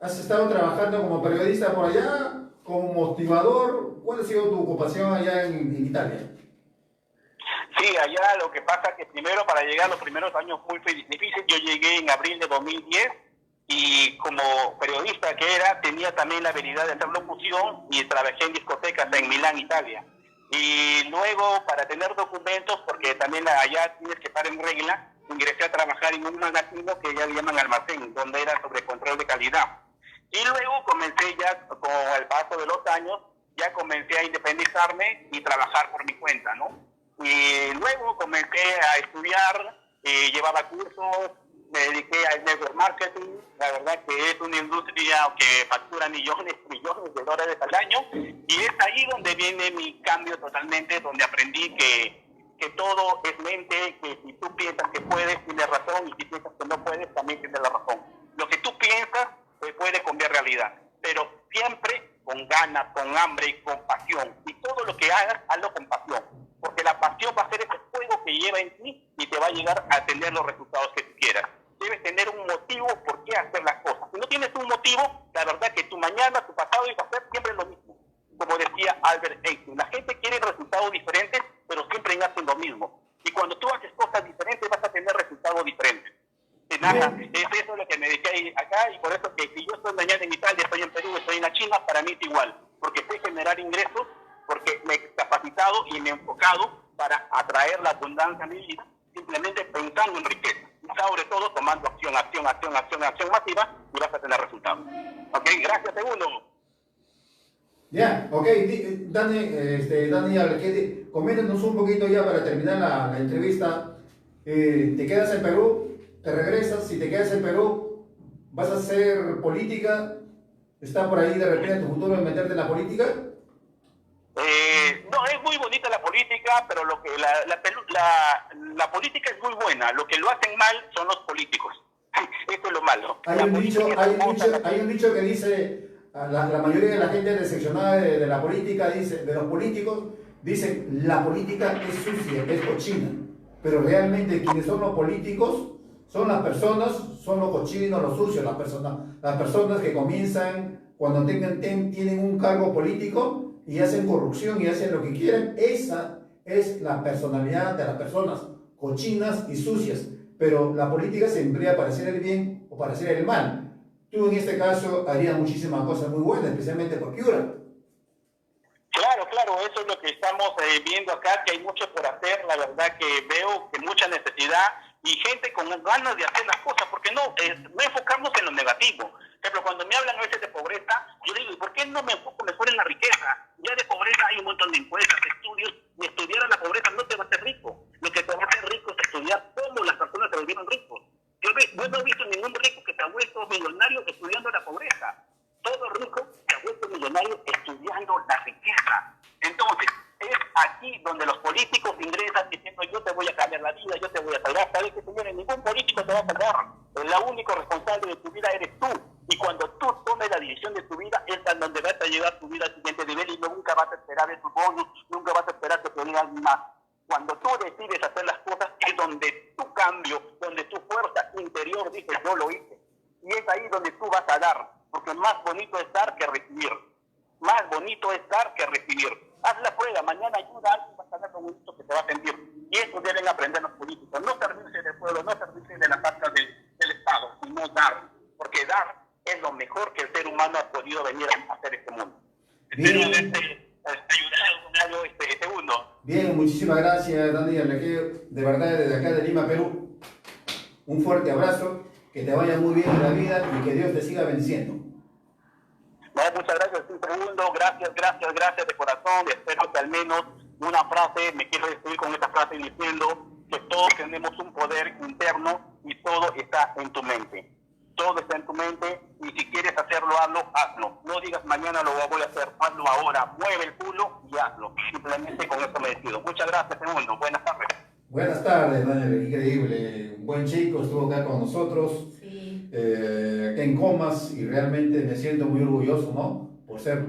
Has estado trabajando como periodista por allá, como motivador. ¿Cuál ha sido tu ocupación allá en Italia? Sí, allá lo que pasa es que primero para llegar los primeros años muy difíciles, yo llegué en abril de 2010 y como periodista que era, tenía también la habilidad de hacer locución y trabajé en discotecas en Milán, Italia. Y luego para tener documentos, porque también allá tienes que estar en regla, ingresé a trabajar en un magazine que ya le llaman Almacén, donde era sobre control de calidad. Y luego comencé ya, con el paso de los años, ya comencé a independizarme y trabajar por mi cuenta, ¿no? Y luego comencé a estudiar, llevaba cursos, me dediqué al network marketing. La verdad que es una industria que factura millones de dólares al año, y es ahí donde viene mi cambio totalmente, donde aprendí que todo es mente, que si tú piensas que puedes, tienes razón, y si piensas que no puedes, también tienes la razón. Lo que tú piensas se puede cambiar realidad, pero siempre con ganas, con hambre y con pasión. Y todo lo que hagas, hazlo con pasión, porque la pasión va a ser ese fuego que lleva en ti y te va a llegar a tener los resultados que tú quieras. Debes tener un motivo por qué hacer las cosas. Si no tienes un motivo, la verdad que tu mañana, tu pasado iba a ser siempre lo mismo. Como decía Albert Einstein, la gente quiere resultados diferentes, pero siempre hacen lo mismo. Y cuando tú haces cosas diferentes, vas a tener resultados diferentes. Y nada, es eso lo que me dediqué acá, y por eso que si yo estoy mañana en Italia, estoy en Perú, estoy en la China, para mí es igual, porque sé generar ingresos, porque me he capacitado y me he enfocado para atraer la abundancia a mi vida, simplemente pensando en riqueza, y sobre todo tomando acción masiva, y vas a tener resultados. Ok, gracias, segundo. Ya, ok, Dani, coméntanos un poquito ya para terminar la entrevista. ¿Te quedas en Perú? ¿Te regresas? Si te quedas en Perú, ¿vas a hacer política? ¿Está por ahí de repente tu futuro en meterte en la política? No, es muy bonita la política, pero lo que la política es muy buena. Lo que lo hacen mal son los políticos. Esto es lo malo. Hay un dicho que dice, la mayoría de la gente decepcionada de la política, de los políticos, dicen, la política es sucia, es cochina. Pero realmente quienes son los políticos son las personas, son los cochinos, los sucios, las personas que comienzan, cuando tienen un cargo político y hacen corrupción y hacen lo que quieren. Esa es la personalidad de las personas, cochinas y sucias. Pero la política se emplea para hacer el bien o para hacer el mal. Tú en este caso harías muchísimas cosas muy buenas, especialmente por Piura. Claro, eso es lo que estamos viendo acá, que hay mucho por hacer. La verdad que veo que mucha necesidad y gente con ganas de hacer las cosas, porque no enfocamos en lo negativo. Por ejemplo, cuando me hablan a veces de pobreza, yo digo, ¿y por qué no me enfoco mejor en la riqueza? Ya de pobreza hay un montón de encuestas, estudios, y estudiar a la pobreza no te va a hacer rico. Lo que te va a hacer rico es estudiar cómo las personas se volvieron ricos. Yo no he visto ningún rico que se ha vuelto millonario estudiando la pobreza. Todo rico se ha vuelto millonario estudiando la riqueza. Entonces, es aquí donde los políticos ingresan diciendo, yo te voy a cambiar la vida, yo te voy a salvar. ¿Sabes qué, señores? Ningún político te va a salvar. El único responsable de tu vida eres tú. Y cuando tú tomes la dirección de tu vida, es a donde vas a llevar tu vida al siguiente nivel, y nunca vas a esperar de tu bonus, nunca vas a esperar que te diga alguien más. Cuando tú decides hacer las cosas, es donde tu cambio, donde tu fuerza interior dice, yo lo hice. Y es ahí donde tú vas a dar, porque más bonito es dar que recibir. Más bonito es dar que recibir. Haz la prueba, mañana ayuda a alguien, vas a ver lo bonito que te va a sentir. Y eso deben aprender los políticos, no servirse del pueblo, no servirse de las arcas del Estado, sino dar. Porque dar es lo mejor que el ser humano ha podido venir a hacer este mundo. Espero haberte ayudado con algo segundo. Bien, muchísimas gracias, Dani Arlequeo, de verdad, desde acá de Lima, Perú. Un fuerte abrazo, que te vaya muy bien en la vida y que Dios te siga bendiciendo. No, muchas gracias, un segundo, gracias de corazón. Espero que al menos una frase, me quiero despedir con esta frase diciendo que todos tenemos un poder interno y todo está en tu mente. todo está en tu mente, y si quieres hacerlo, hazlo. No digas mañana lo voy a hacer, hazlo ahora, mueve el culo y hazlo. Simplemente con eso me despido. Muchas gracias, Edmundo. Buenas tardes. Buenas tardes, Daniel, increíble. Un buen chico, estuvo acá con nosotros, Sí. acá en Comas, y realmente me siento muy orgulloso, ¿no? Por ser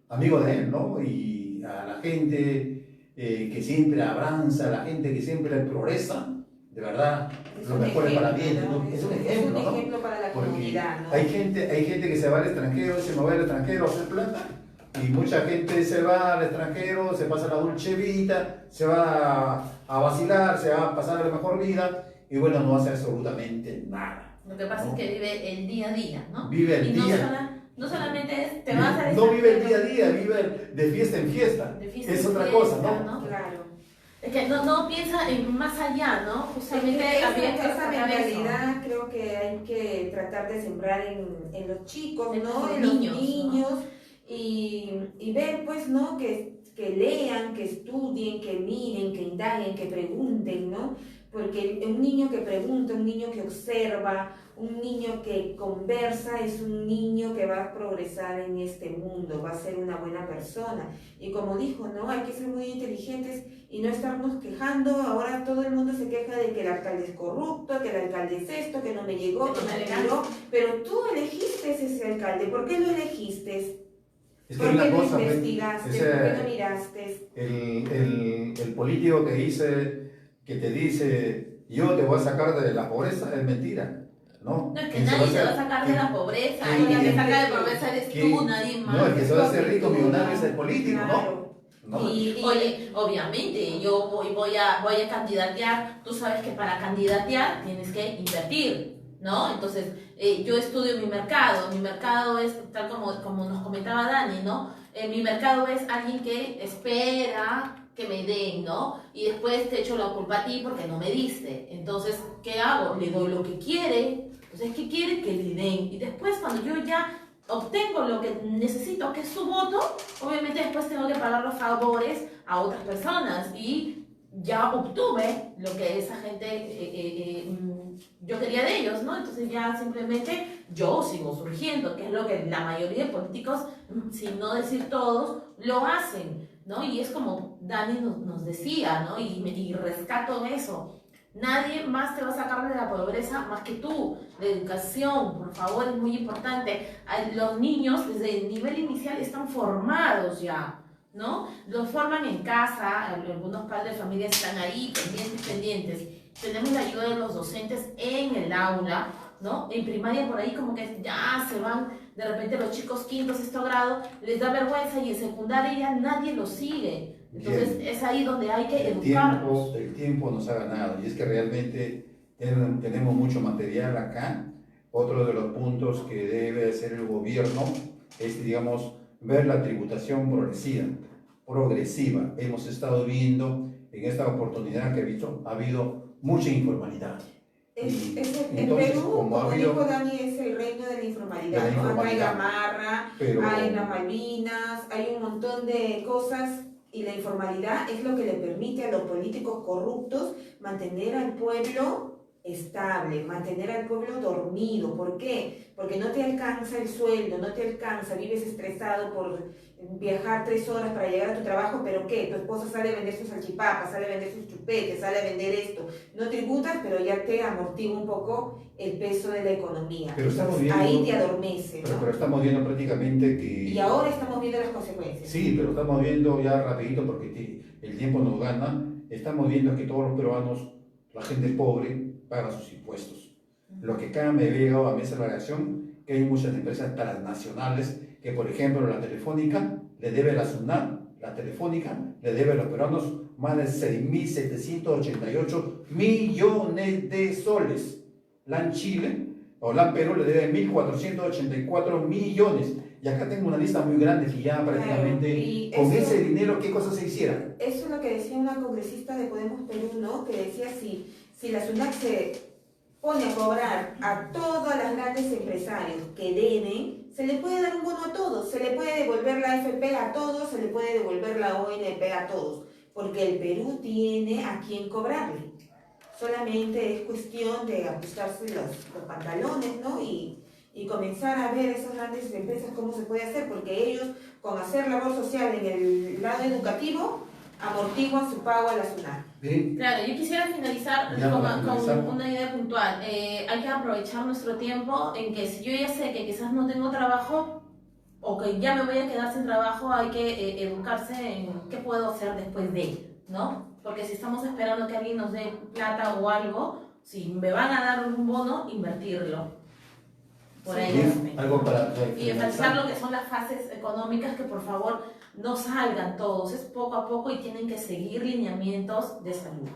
amigo de él, ¿no? Y a la gente que siempre avanza, a la gente que siempre progresa, de verdad, Es lo un mejor es para ejemplo, bien, ¿no? ¿no? Es un ejemplo, ¿no? ejemplo para la Porque comunidad, ¿no? hay gente que se va al extranjero, se me va al extranjero a hacer plata, y mucha gente se va al extranjero, se pasa la dulce vida, se va a vacilar, se va a pasar la mejor vida, y bueno, no hace absolutamente nada. Lo que pasa ¿no? es que vive el día a día, ¿no? Vive el y día. No solamente es, te vas a No vive el día a día, vive de fiesta en fiesta. De fiesta Es en otra fiesta, cosa, ¿no? Claro. Es que no piensa en más allá, ¿no? Justamente había que Esa sacar eso. mentalidad creo que hay que tratar de sembrar en los chicos, En ¿no? los En niños, los niños y ver, pues, ¿no? Que lean, que estudien, que miren, que indaguen, que pregunten, ¿no? Porque un niño que pregunta, un niño que observa, un niño que conversa es un niño que va a progresar en este mundo, va a ser una buena persona. Y como dijo, ¿no? Hay que ser muy inteligentes y no estarnos quejando. Ahora todo el mundo se queja de que el alcalde es corrupto, que el alcalde es esto, que no me llegó, que no me llegó. Pero tú elegiste ese alcalde. ¿Por qué lo elegiste? Es que ¿Por hay qué una no cosa, investigaste? ese- ¿Por qué no miraste? el político que te dice, yo te voy a sacar de la pobreza, es mentira, ¿no? No es que ¿Quién se nadie te hacer- va a sacar de quién- la pobreza, quién- y la que quién- saca de pobreza eres quién- tú, nadie más. No, el que se va a hacer rico millonario es el político, Claro. ¿no? ¿No? Y oye, obviamente, yo voy a candidatear, tú sabes que para candidatear tienes que invertir, ¿no? Entonces, yo estudio mi mercado es, tal como nos comentaba Dani, ¿no? Mi mercado es alguien que espera que me den, ¿no? Y después te echo la culpa a ti porque no me diste. Entonces, ¿qué hago? Le doy lo que quiere. Entonces, ¿qué quiere? Que le den. Y después, cuando yo ya obtengo lo que necesito, que es su voto, obviamente después tengo que pagar los favores a otras personas. Y ya obtuve lo que esa gente, yo quería de ellos, ¿no? Entonces ya simplemente yo sigo surgiendo, que es lo que la mayoría de políticos, sin no decir todos, lo hacen, ¿no? Y es como Dani nos decía, ¿no? Y rescato eso. Nadie más te va a sacar de la pobreza más que tú. La educación, por favor, es muy importante. Los niños desde el nivel inicial están formados ya, ¿no? Los forman en casa, algunos padres de familia están ahí pendientes. Tenemos la ayuda de los docentes en el aula, ¿no? En primaria por ahí como que ya se van, de repente los chicos quinto, sexto grado, les da vergüenza, y en secundaria ya nadie los sigue. Entonces Bien. es ahí donde hay que educarlos. El tiempo nos ha ganado, y es que realmente tenemos mucho material acá. Otro de los puntos que debe hacer el gobierno es, digamos, ver la tributación progresiva. Hemos estado viendo en esta oportunidad que ha habido mucha informalidad. En Entonces, Perú, como ha como habido- dijo Dani, es el reino de la informalidad, De la ¿no? Acá hay informalidad. gamarra, Pero- hay las Malvinas, hay un montón de cosas, y la informalidad es lo que le permite a los políticos corruptos mantener al pueblo estable, mantener al pueblo dormido. ¿Por qué? Porque no te alcanza el sueldo, no te alcanza, vives estresado por viajar 3 horas para llegar a tu trabajo, pero ¿qué? Tu esposa sale a vender sus salchipapas, sale a vender sus chupetes, sale a vender esto. No tributas, pero ya te amortigua un poco el peso de la economía. Pero estamos Entonces, viendo- ahí te adormece, ¿no? Pero estamos viendo prácticamente que... Y ahora estamos viendo las consecuencias. Sí, pero estamos viendo ya rapidito, porque el tiempo nos gana, estamos viendo que todos los peruanos, la gente pobre, paga sus impuestos. Lo que acá me había llegado a mí es la reacción que hay muchas empresas transnacionales que, por ejemplo, la Telefónica le debe a la SUNAT, la Telefónica le debe a los peruanos más de 6.788 millones de soles. LAN Chile o LAN Perú le debe 1.484 millones. Y acá tengo una lista muy grande que ya prácticamente y con eso- ese dinero, ¿qué cosas se hicieran? Eso es lo que decía una congresista de Podemos Perú, ¿no? Que decía si la SUNAT se pone a cobrar a todas las grandes empresarios que deben, se le puede dar un bono a todos, se le puede devolver la AFP a todos, se le puede devolver la ONP a todos, porque el Perú tiene a quien cobrarle. Solamente es cuestión de ajustarse los pantalones, ¿no? Y comenzar a ver esas grandes empresas cómo se puede hacer, porque ellos, con hacer labor social en el lado educativo, amortiguan su pago a la SUNAT. Bien. Claro, yo quisiera finalizar Ya, con, para finalizar. con una idea puntual. Hay que aprovechar nuestro tiempo en que si yo ya sé que quizás no tengo trabajo o que ya me voy a quedar sin trabajo, hay que educarse en qué puedo hacer después de, ¿no? Porque si estamos esperando que alguien nos dé plata o algo, si me van a dar un bono, invertirlo. Por ahí Bien, algo para y enfatizar lo que son las fases económicas, que por favor no salgan todos, es poco a poco y tienen que seguir lineamientos de salud.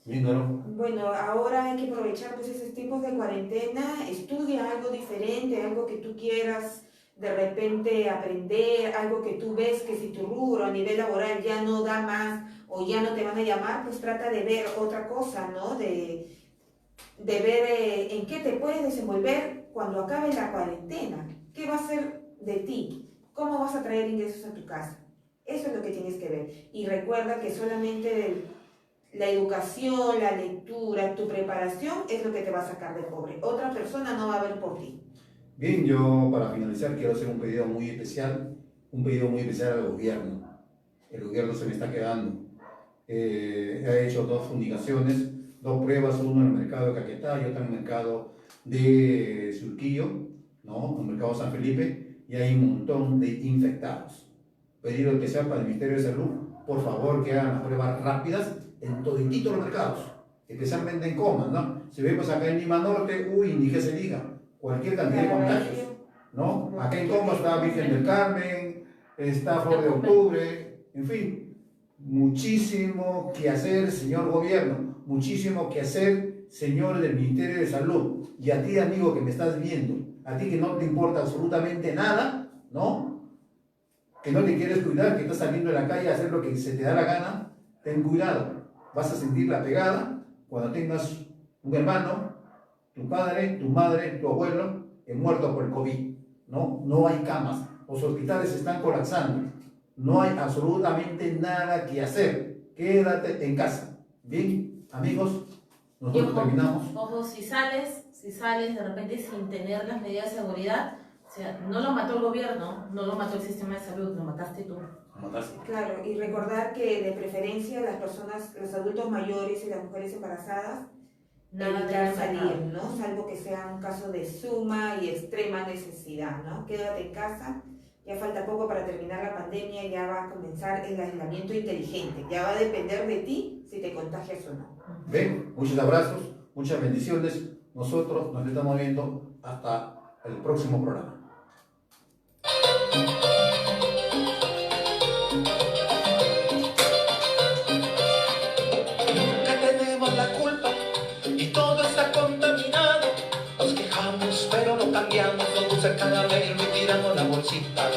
Bien, ¿no? Bueno, ahora hay que aprovechar pues esos tiempos de cuarentena, estudia algo diferente, algo que tú quieras de repente aprender, algo que tú ves que si tu rubro a nivel laboral ya no da más o ya no te van a llamar, pues trata de ver otra cosa, ¿no? De ver en qué te puedes desenvolver cuando acabe la cuarentena. ¿Qué va a ser de ti? ¿Cómo vas a traer ingresos a tu casa? Eso es lo que tienes que ver. Y recuerda que solamente la educación, la lectura, tu preparación es lo que te va a sacar de pobre. Otra persona no va a ver por ti. Bien, yo para finalizar quiero hacer un pedido muy especial al gobierno. El gobierno se me está quedando. He hecho 2 fumigaciones, 2 pruebas, una en el mercado de Caquetá y otra en el mercado de Surquillo, ¿no? En el mercado San Felipe, y hay un montón de infectados. Pedido especial para el Ministerio de Salud, por favor que hagan las pruebas rápidas en todititos los mercados, especialmente en Comas, ¿no? Si vemos acá en Lima Norte, uy, ni que se diga, cualquier cantidad de contagios, ¿no? Acá en Comas está Virgen del Carmen, está Flor de Octubre, en fin, muchísimo que hacer, señor gobierno, muchísimo que hacer, señores del Ministerio de Salud, y a ti, amigo, que me estás viendo, a ti que no te importa absolutamente nada, ¿no? Que no te quieres cuidar, que estás saliendo de la calle a hacer lo que se te da la gana, ten cuidado, vas a sentir la pegada cuando tengas un hermano, tu padre, tu madre, tu abuelo, muerto por el COVID, ¿no? No hay camas, los hospitales están colapsando, no hay absolutamente nada que hacer, quédate en casa. Bien, amigos, nosotros terminamos. Ojo, si sales de repente sin tener las medidas de seguridad, o sea, no lo mató el gobierno, no lo mató el sistema de salud, lo mataste tú. Claro, y recordar que de preferencia las personas, los adultos mayores y las mujeres embarazadas, evitar salir, ¿no? Salvo que sea un caso de suma y extrema necesidad, ¿no? Quédate en casa, ya falta poco para terminar la pandemia, ya va a comenzar el aislamiento inteligente, ya va a depender de ti si te contagias o no. Ven, muchos abrazos, muchas bendiciones, nosotros nos estamos viendo hasta el próximo programa. Tenemos la culpa y todo está contaminado. Nos quejamos pero no cambiamos, nos gusta cada vez y tiramos la bolsita.